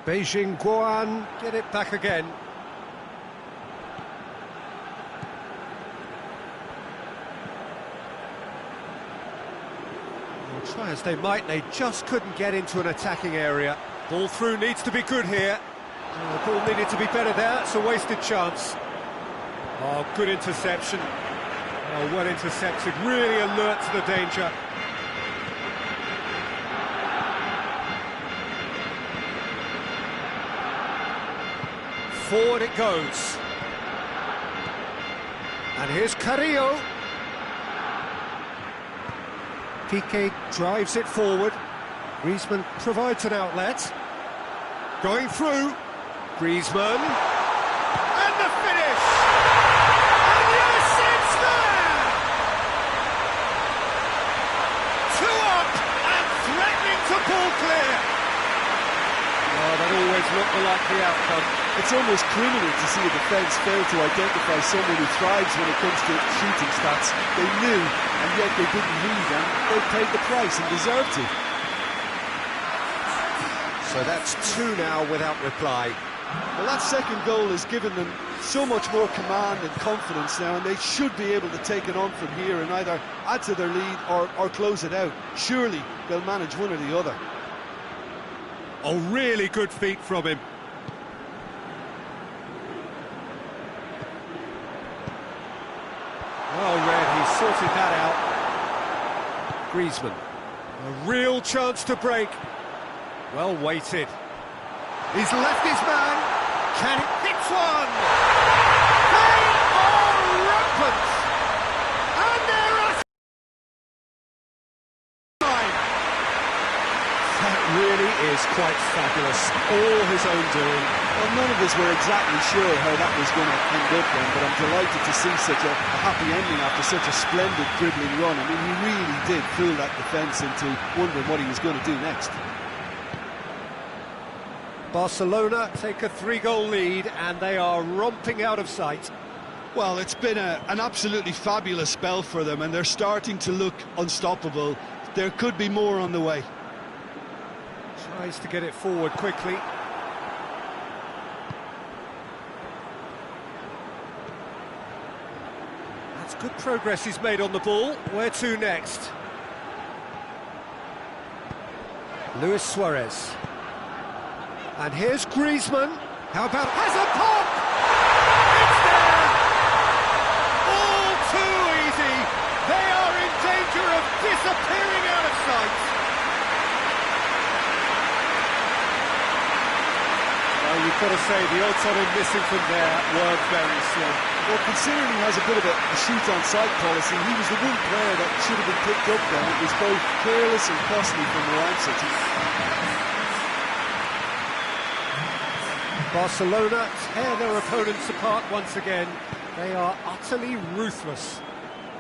S1: Beijing Guan get it back again. Well, try as they might, they just couldn't get into an attacking area. Ball through needs to be good here. The ball needed to be better there, it's a wasted chance. Oh, good interception. Oh, well intercepted, really alert to the danger. Forward it goes. And here's Carrillo. Piqué drives it forward. Griezmann provides an outlet. Going through. Griezmann. And the finish! And yes, it's there! 2 up and threatening to pull clear. Oh, that always looked the likely outcome.
S2: It's almost criminal to see a defence fail to identify someone who thrives when it comes to shooting stats. They knew, and yet they didn't read them. They paid the price and deserved to.
S1: So that's 2 now without reply.
S2: Well, that second goal has given them so much more command and confidence now, and they should be able to take it on from here and either add to their lead or close it out. Surely they'll manage one or the other.
S1: Oh, really good feet from him. Well read, he sorted that out. Griezmann. A real chance to break. Well weighted. He's left his man. Can it hit one? They are rampant. And they're at time. That really is quite fabulous. All his own doing.
S2: Well, none of us were exactly sure how that was going to end up then, but I'm delighted to see such a happy ending after such a splendid dribbling run. I mean, he really did fool that defence into wondering what he was going to do next.
S1: Barcelona take a 3-goal lead and they are romping out of sight.
S2: Well, it's been an absolutely fabulous spell for them and they're starting to look unstoppable. There could be more on the way.
S1: Tries to get it forward quickly. That's good progress he's made on the ball. Where to next? Luis Suarez. And here's Griezmann. How about... has a pop! It's there! All too easy. They are in danger of disappearing out of sight. Well, you've got to say, the odds on him missing from there were very slim.
S2: Well, considering he has a bit of a shoot-on-sight policy, he was the one player that should have been picked up then. It was both careless and costly from the outset.
S1: Barcelona tear their opponents apart once again. They are utterly ruthless.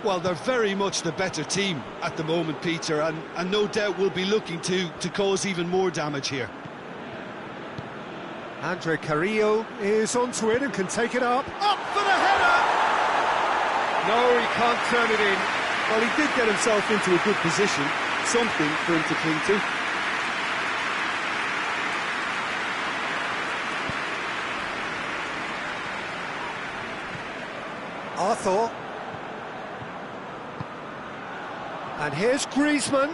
S2: Well, they're very much the better team at the moment, Peter, and no doubt will be looking to cause even more damage here.
S1: Andre Carrillo is onto it and can take it up. Up for the header! No, he can't turn it in.
S2: Well, he did get himself into a good position. Something for him to cling to.
S1: Arthur. And here's Griezmann.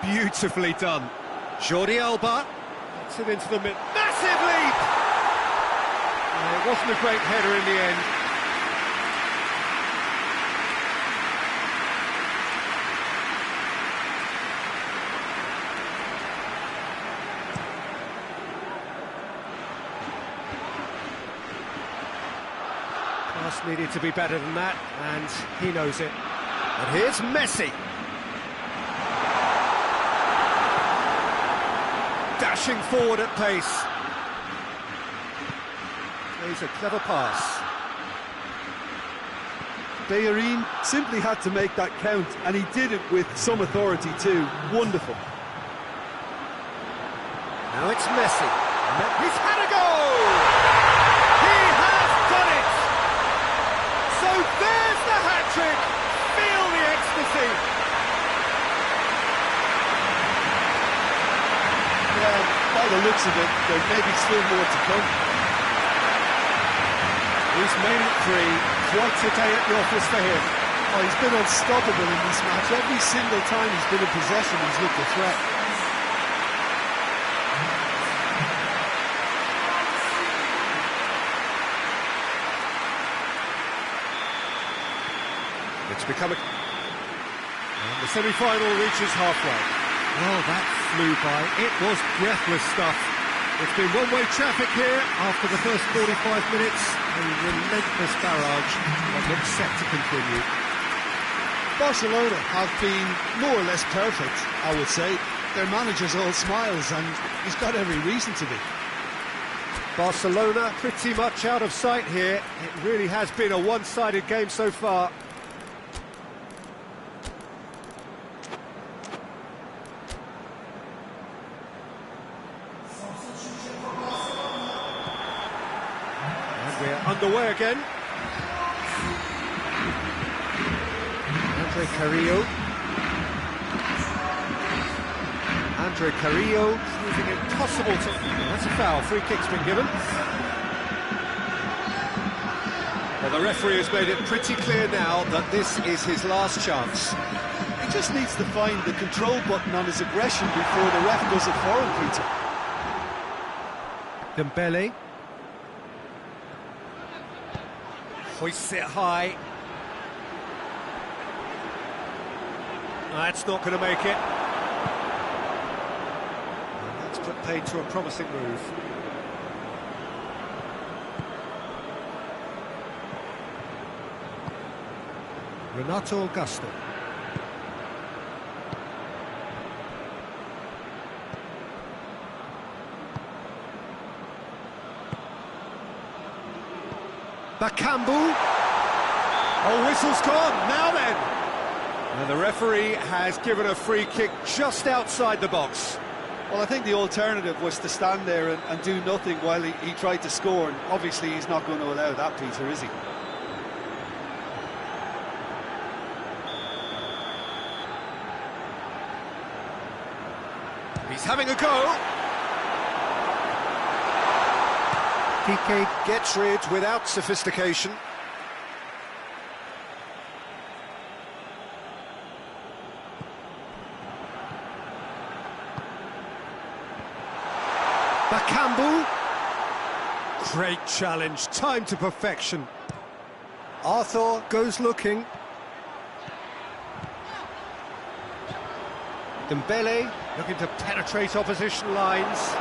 S1: Beautifully done. Jordi Alba gets it into the mid. Massive leap! It wasn't a great header in the end. Pass needed to be better than that, and he knows it. And here's Messi. Dashing forward at pace. Plays a clever pass.
S2: Bellerin simply had to make that count, and he did it with some authority too. Wonderful.
S1: Now it's Messi. He's had a go! He has done it! So there's the hat-trick! Feel the ecstasy!
S2: Yeah, by the looks of it, there may be still more to come.
S1: He's made it 3. Quite a day at the office for him.
S2: Oh, he's been unstoppable in this match. Every single time he's been in possession, he's looked a threat.
S1: It's become a... And the semi-final reaches halfway. Oh, that flew by. It was breathless stuff. It's been one-way traffic here after the first 45 minutes. A relentless barrage that looks set to continue.
S2: Barcelona have been more or less perfect, I would say. Their manager's all smiles, and he's got every reason to be.
S1: Barcelona pretty much out of sight here. It really has been a one-sided game so far. And we're underway again. Andre Carrillo, proving impossible to... That's a foul, free kick's been given. Well, the referee has made it pretty clear now that this is his last chance.
S2: He just needs to find the control button on his aggression before the ref does it for him, Peter.
S1: Dembele. Hoists it high. That's not going to make it. And that's put paid to a promising move. Renato Augusto. Bakambu. Oh, whistle's gone. Now then. And the referee has given a free kick just outside the box.
S2: Well, I think the alternative was to stand there and do nothing while he tried to score, and obviously he's not going to allow that, Peter, is he?
S1: He's having a go. Piqué gets rid without sophistication. Bakambu. Great challenge, time to perfection. Arthur goes looking. Dembele looking to penetrate opposition lines.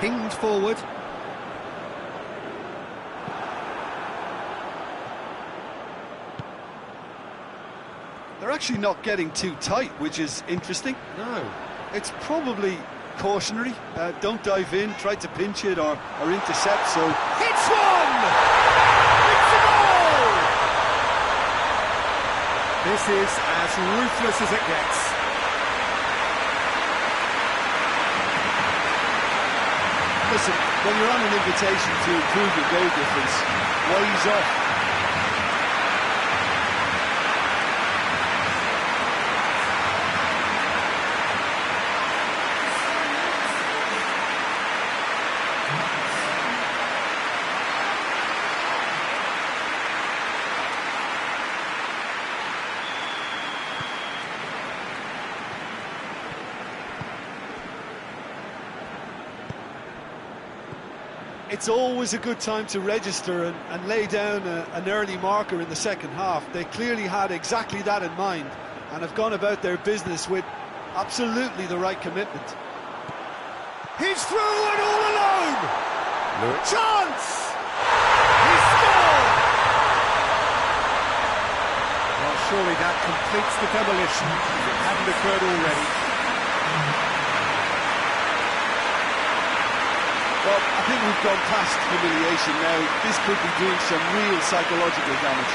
S1: Pinged forward.
S2: They're actually not getting too tight, which is interesting.
S1: No.
S2: It's probably cautionary. Don't dive in, try to pinch it or intercept, so...
S1: Hits one! It's a goal! This is as ruthless as it gets.
S2: Listen, when you're on an invitation to improve your goal difference, wise up. It's always a good time to register and lay down an early marker in the second half. They clearly had exactly that in mind and have gone about their business with absolutely the right commitment.
S1: He's through and all alone! Chance! He scored! Well, surely that completes the demolition if it hadn't occurred already.
S2: Well, I think we've gone past humiliation now. This could be doing some real psychological damage.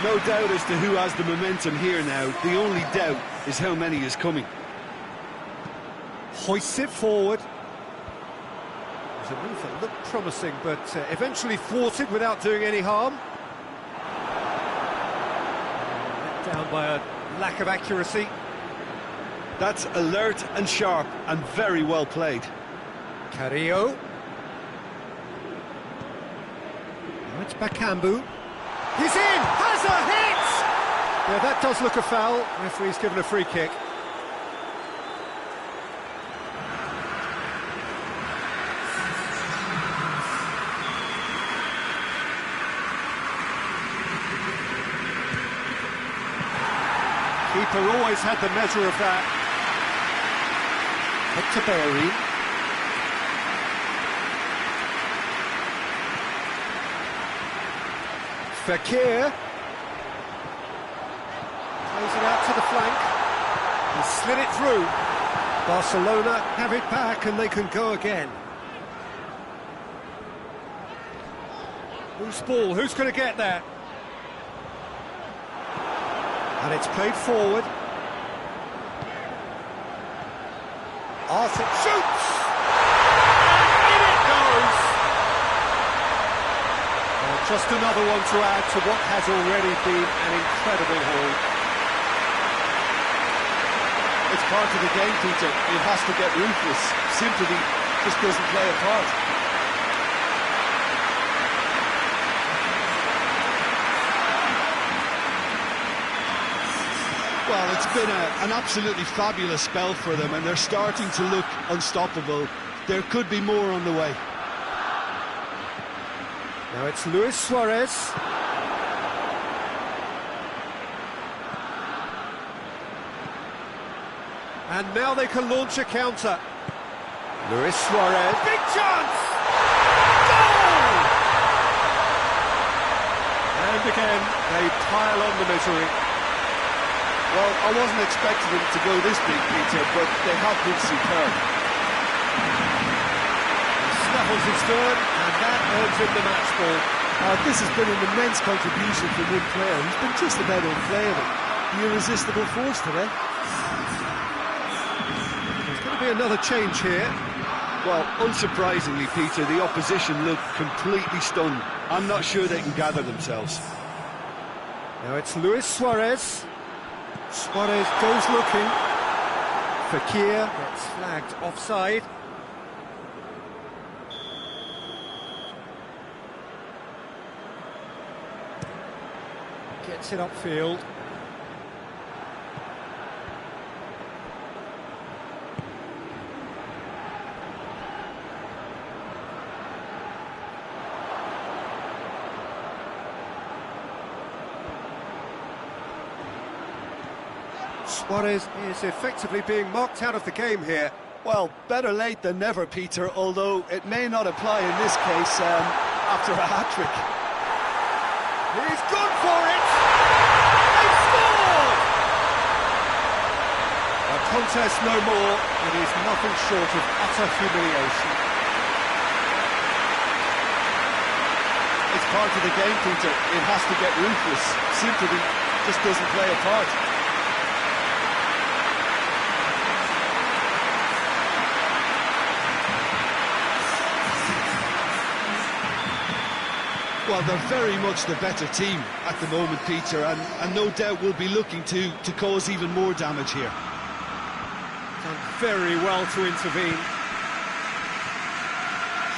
S2: No doubt as to who has the momentum here now. The only doubt is how many is coming.
S1: Hoists it forward. It was a move that looked promising, but eventually thwarted without doing any harm. Let down by a lack of accuracy.
S2: That's alert and sharp and very well played.
S1: Carrillo. Now it's Bakambu. He's in! Has a hit! Yeah, that does look a foul. Referee's given a free kick. Keeper always had the measure of that. Hector. Fekir. Plays it out to the flank. He slid it through. Barcelona have it back and they can go again. Whose ball? Who's going to get that? And it's played forward. Arthur shoots! And in it goes! Well, just another one to add to what has already been an incredible haul.
S2: It's part of the game, Peter. It has to get ruthless. Sympathy just doesn't play a part. Well, it's been an absolutely fabulous spell for them, and they're starting to look unstoppable. There could be more on the way.
S1: Now it's Luis Suarez. And now they can launch a counter. Luis Suarez. Big chance! Goal! And again, they pile on the misery.
S2: Well, I wasn't expecting them to go this big, Peter, but they have been superb.
S1: He snaffles his third, and that earns him the match ball.
S2: This has been an immense contribution from one player. He's been just about unplayable. The irresistible force today.
S1: There's going to be another change here.
S2: Well, unsurprisingly, Peter, the opposition look completely stunned. I'm not sure they can gather themselves.
S1: Now it's Luis Suarez. Suarez goes looking. Fekir gets flagged offside. Gets it upfield. Suarez is effectively being marked out of the game here.
S2: Well, better late than never, Peter, although it may not apply in this case after a hat-trick.
S1: He's gone for it! They've scored! A contest no more. It is nothing short of utter humiliation.
S2: It's part of the game, Peter. It has to get ruthless. Sympathy just doesn't play a part. Well, they're very much the better team at the moment, Peter, and no doubt will be looking to cause even more damage here.
S1: Done very well to intervene.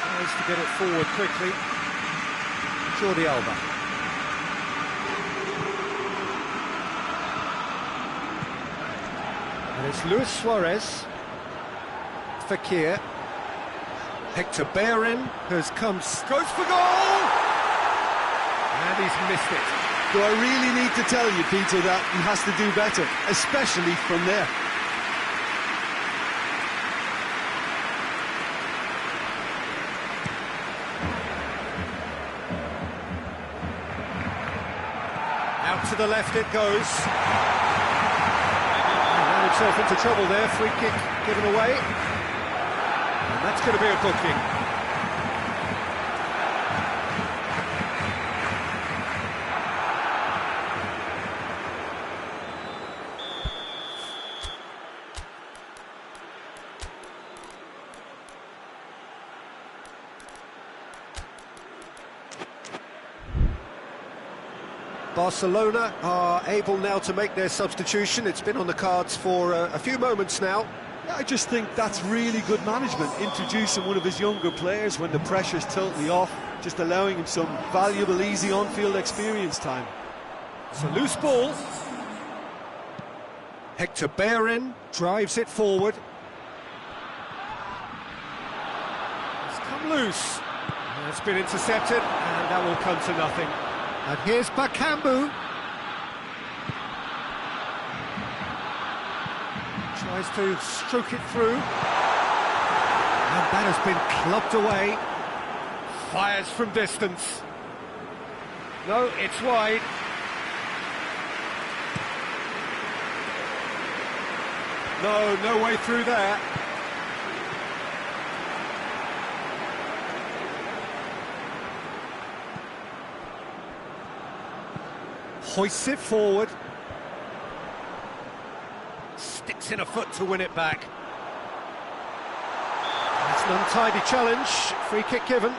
S1: Tries to get it forward quickly. Jordi Alba. And it's Luis Suarez. Fekir. Hector has come, goes for goal! And he's missed it.
S2: Do I really need to tell you, Peter, that he has to do better, especially from there?
S1: Out to the left it goes. Ran himself into trouble there, free kick given away. And that's going to be a booking. Barcelona are able now to make their substitution. It's been on the cards for a few moments now.
S2: Yeah, I just think that's really good management, introducing one of his younger players when the pressure's totally off, just allowing him some valuable, easy on-field experience time.
S1: It's a loose ball. Hector Bellerin drives it forward. It's come loose. It's been intercepted, and that will come to nothing. And here's Bakambu. Tries to stroke it through. And that has been clubbed away. Fires from distance. No, it's wide. No way through there. Hoists it forward. Sticks in a foot to win it back. It's an untidy challenge. Free kick given.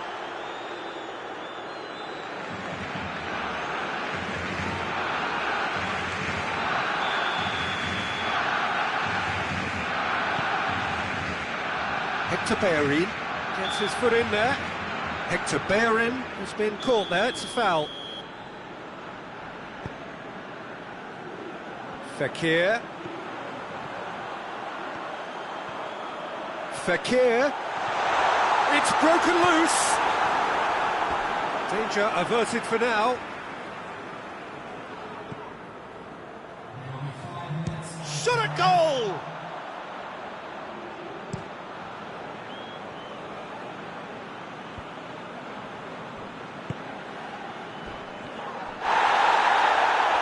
S1: Hector Bellerin gets his foot in there. Hector Bellerin has been caught there. It's a foul. Fekir. It's broken loose. Danger averted for now. Shot at goal!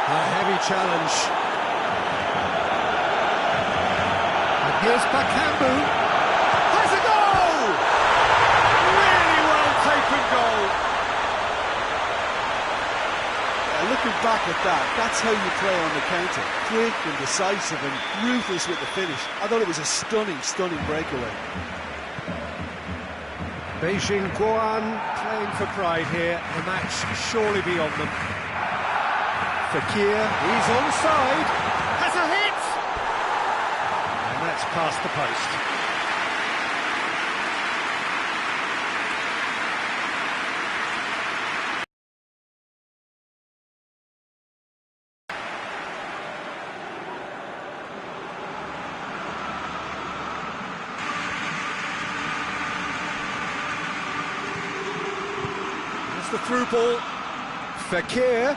S1: A heavy challenge. Here's Bakambu. Has a goal! Really well taken goal.
S2: Looking back at that, that's how you play on the counter. Quick and decisive and ruthless with the finish. I thought it was a stunning, stunning breakaway.
S1: Beijing Guoan playing for pride here. The match surely beyond them. Fekir, he's onside. Has a hit! That's past the post. That's the through ball. Fekir.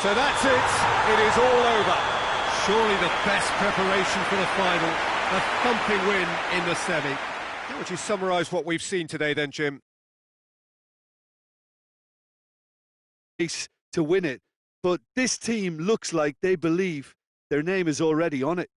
S1: So that's it. It is all over. Surely the best preparation for the final. A thumping win in the semi. How would you summarise what we've seen today then, Jim?
S2: To win it, but this team looks like they believe their name is already on it.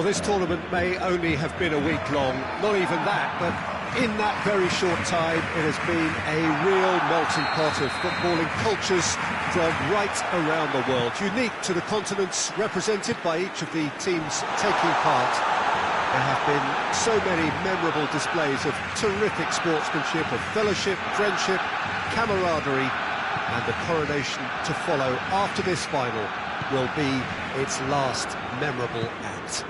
S1: Well, this tournament may only have been a week long, not even that, but in that very short time, it has been a real melting pot of footballing cultures from right around the world, unique to the continents represented by each of the teams taking part. There have been so many memorable displays of terrific sportsmanship, of fellowship, friendship, camaraderie, and the coronation to follow after this final will be its last memorable act.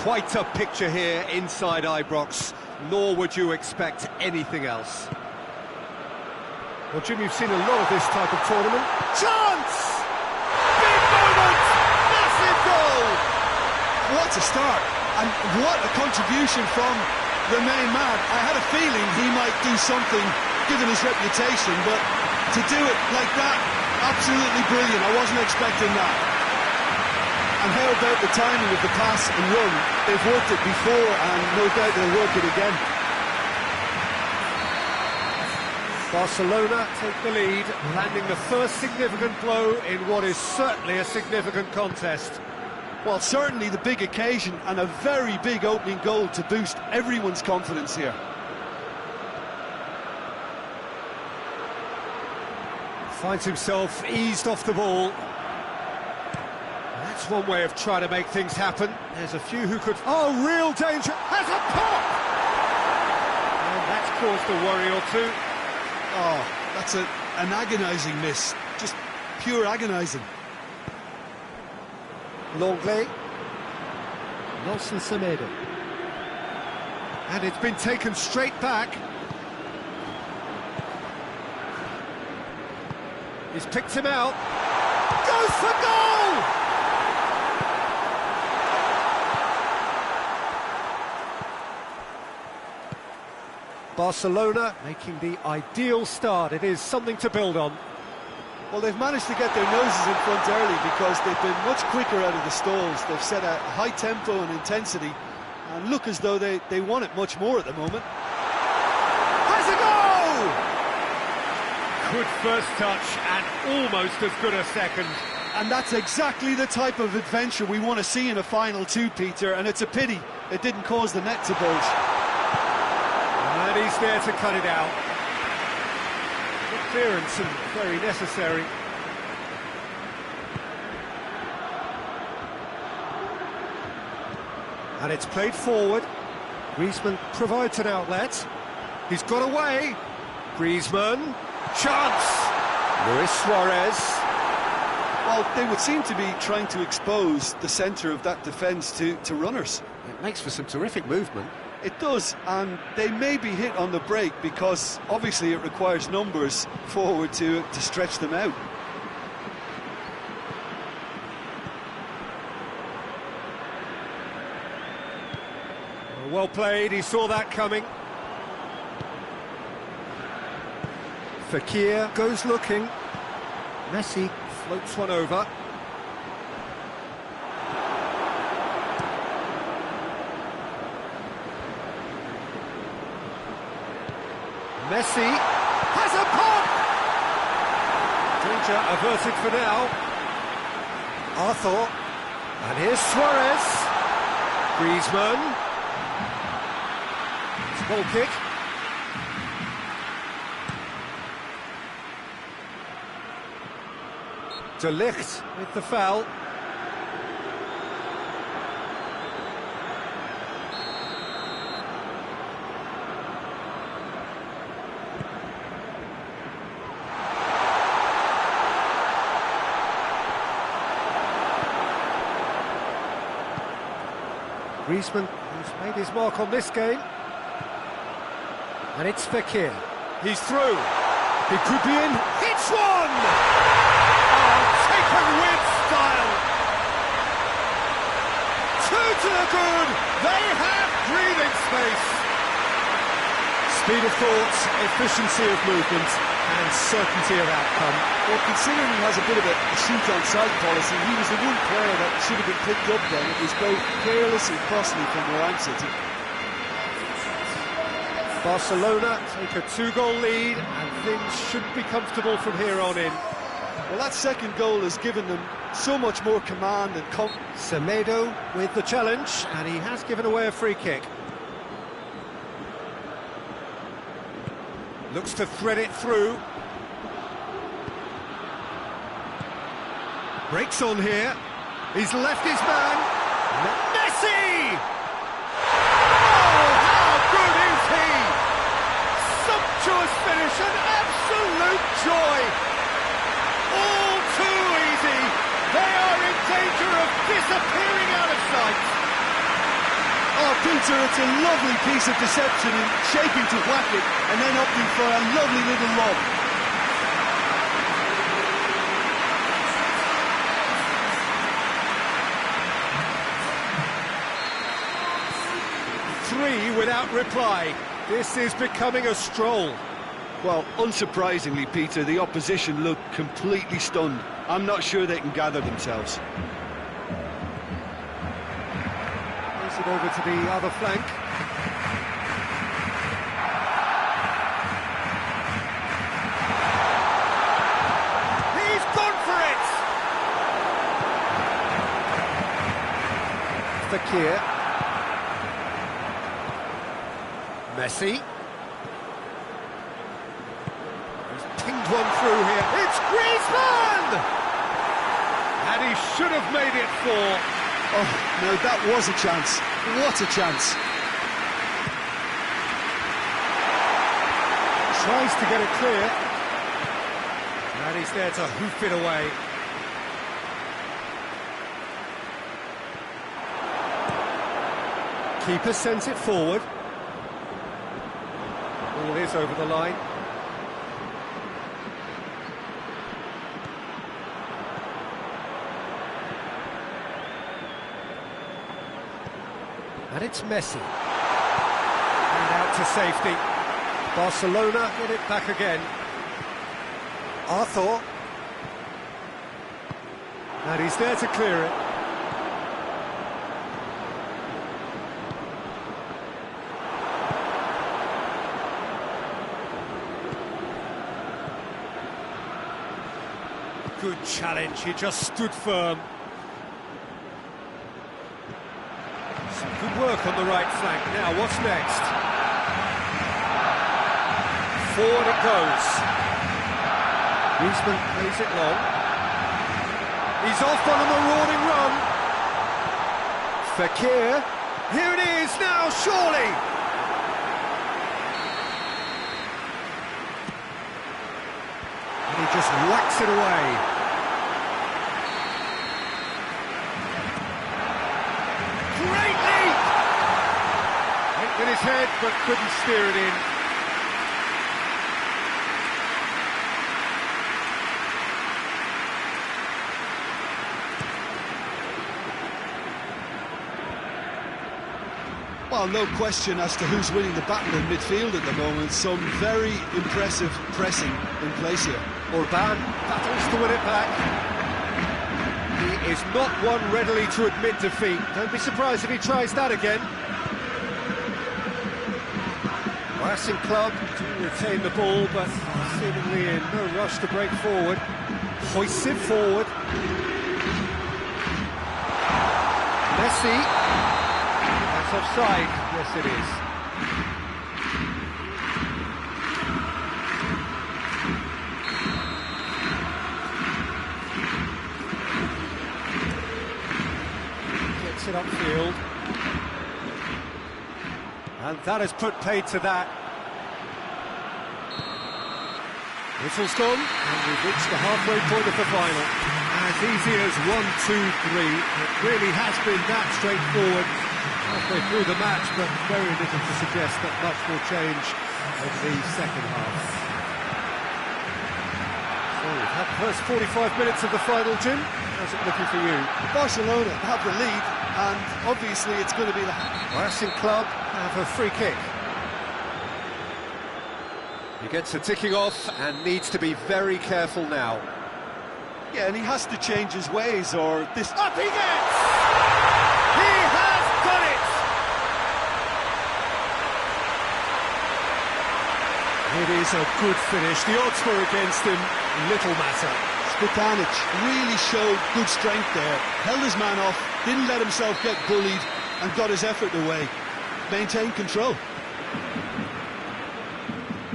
S1: Quite a picture here inside Ibrox, nor would you expect anything else. Well, Jim, you've seen a lot of this type of tournament. Chance! Big moment! Massive goal!
S2: What a start, and what a contribution from the main man. I had a feeling he might do something, given his reputation, but to do it like that, absolutely brilliant. I wasn't expecting that. And how about the timing of the pass and run? They've worked it before, and no doubt they'll work it again.
S1: Barcelona take the lead, landing the first significant blow in what is certainly a significant contest.
S2: Well, certainly the big occasion, and a very big opening goal to boost everyone's confidence here.
S1: Finds himself eased off the ball. That's one way of trying to make things happen. There's a few who could... Oh, real danger! Has a pop! And that's caused a worry or two.
S2: Oh, that's an agonising miss. Just pure agonising.
S1: Longley. Nelson Semedo. And it's been taken straight back. He's picked him out. Goes for goal! Barcelona making the ideal start. It is something to build on.
S2: Well, they've managed to get their noses in front early because they've been much quicker out of the stalls. They've set a high tempo and intensity and look as though they want it much more at the moment.
S1: Has a goal! Good first touch and almost as good a second.
S2: And that's exactly the type of adventure we want to see in a final too, Peter, and it's a pity it didn't cause the net to bulge.
S1: And he's there to cut it out. Good clearance and very necessary. And it's played forward. Griezmann provides an outlet. He's got away. Griezmann. Chance! Luis Suarez.
S2: Well, they would seem to be trying to expose the centre of that defence to runners.
S1: It makes for some terrific movement.
S2: It does, and they may be hit on the break because obviously it requires numbers forward to stretch them out.
S1: Well played, he saw that coming. Fekir goes looking. Messi floats one over. Messi has a pop! Danger averted for now. Arthur. And here's Suarez. Griezmann. It's a goal kick. De Ligt with the foul. Griezmann, who's made his mark on this game. And it's Fekir. He's through. He could be in. Hits one! Oh, taken with style. Two to the good. They have breathing space. Speed of thought, efficiency of movement, and certainty of outcome.
S2: Well, considering he has a bit of a shoot-on-sight policy, he was the one player that should have been picked up then. It was both careless and costly from where I'm sitting.
S1: Barcelona take a 2-goal lead, and things should be comfortable from here on in.
S2: Well, that second goal has given them so much more command and
S1: Semedo with the challenge, and he has given away a free kick. Looks to thread it through. Breaks on here. He's left his man. Messi! Oh, how good is he? Sumptuous finish, an absolute joy. All too easy. They are in danger of disappearing out of sight.
S2: Oh, Peter, it's a lovely piece of deception in shaping to whack it and then opting for a lovely little lob.
S1: Three without reply. This is becoming a stroll.
S2: Well, unsurprisingly, Peter, the opposition look completely stunned. I'm not sure they can gather themselves.
S1: Plays it over to the other flank. He's gone for it! Fekir. Messi. He's pinged one through here. It's Griezmann! And he should have made it four.
S2: Oh, no, that was a chance. What a chance.
S1: Tries to get it clear. And he's there to hoof it away. Keeper sends it forward. Ball is over the line. And it's Messi. And out to safety. Barcelona get it back again. Arthur. And he's there to clear it. Good challenge, he just stood firm. Some good work on the right flank. Now, what's next? Forward it goes. Griezmann plays it long. He's off on a marauding run. Fekir. Here it is now, surely. And he just whacks it away. Great leap! Hit with his head, but couldn't steer it in.
S2: Well, no question as to who's winning the battle in midfield at the moment. Some very impressive pressing in place here.
S1: Orban battles to win it back. He is not one readily to admit defeat. Don't be surprised if he tries that again. Racing Club to retain the ball, but seemingly in no rush to break forward. Hoists it forward. Messi. That's offside. Yes, it is. Gets it upfield. And that has put paid to that. Whistle's gone, and we've reached the halfway point of the final. As easy as 1, 2, 3. It really has been that straightforward halfway through the match, but very little to suggest that much will change in the second half. So we've had the first 45 minutes of the final, Jim. How's it looking for you?
S2: Barcelona have the lead, and obviously it's going to be the...
S1: Racing Club have a free kick. He gets a ticking off and needs to be very careful now.
S2: Yeah, and he has to change his ways, or this...
S1: Up he gets! He has done it! It is a good finish. The odds were against him. Little matter.
S2: Botanic really showed good strength there. Held his man off, didn't let himself get bullied, and got his effort away. Maintained control.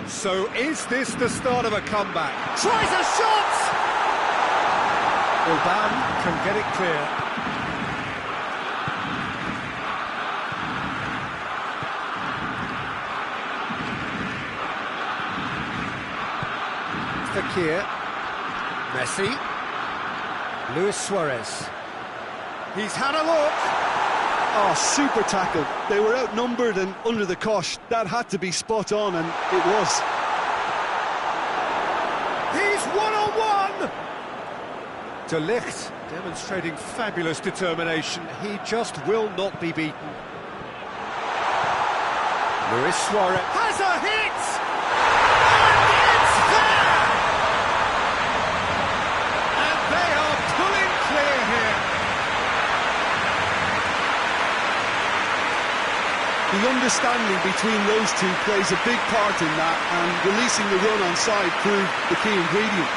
S1: So is this the start of a comeback?
S3: Tries a shot!
S1: Urban can get it clear. Fekir. Messi. Luis Suarez. He's had a look.
S2: Oh, super tackle. They were outnumbered and under the cosh. That had to be spot on, and it was.
S1: He's one-on-one! De Ligt demonstrating fabulous determination. He just will not be beaten. Luis Suarez has a hit! And it's there! And they are pulling clear here.
S2: The understanding between those two plays a big part in that, and releasing the run on side proved the key ingredient.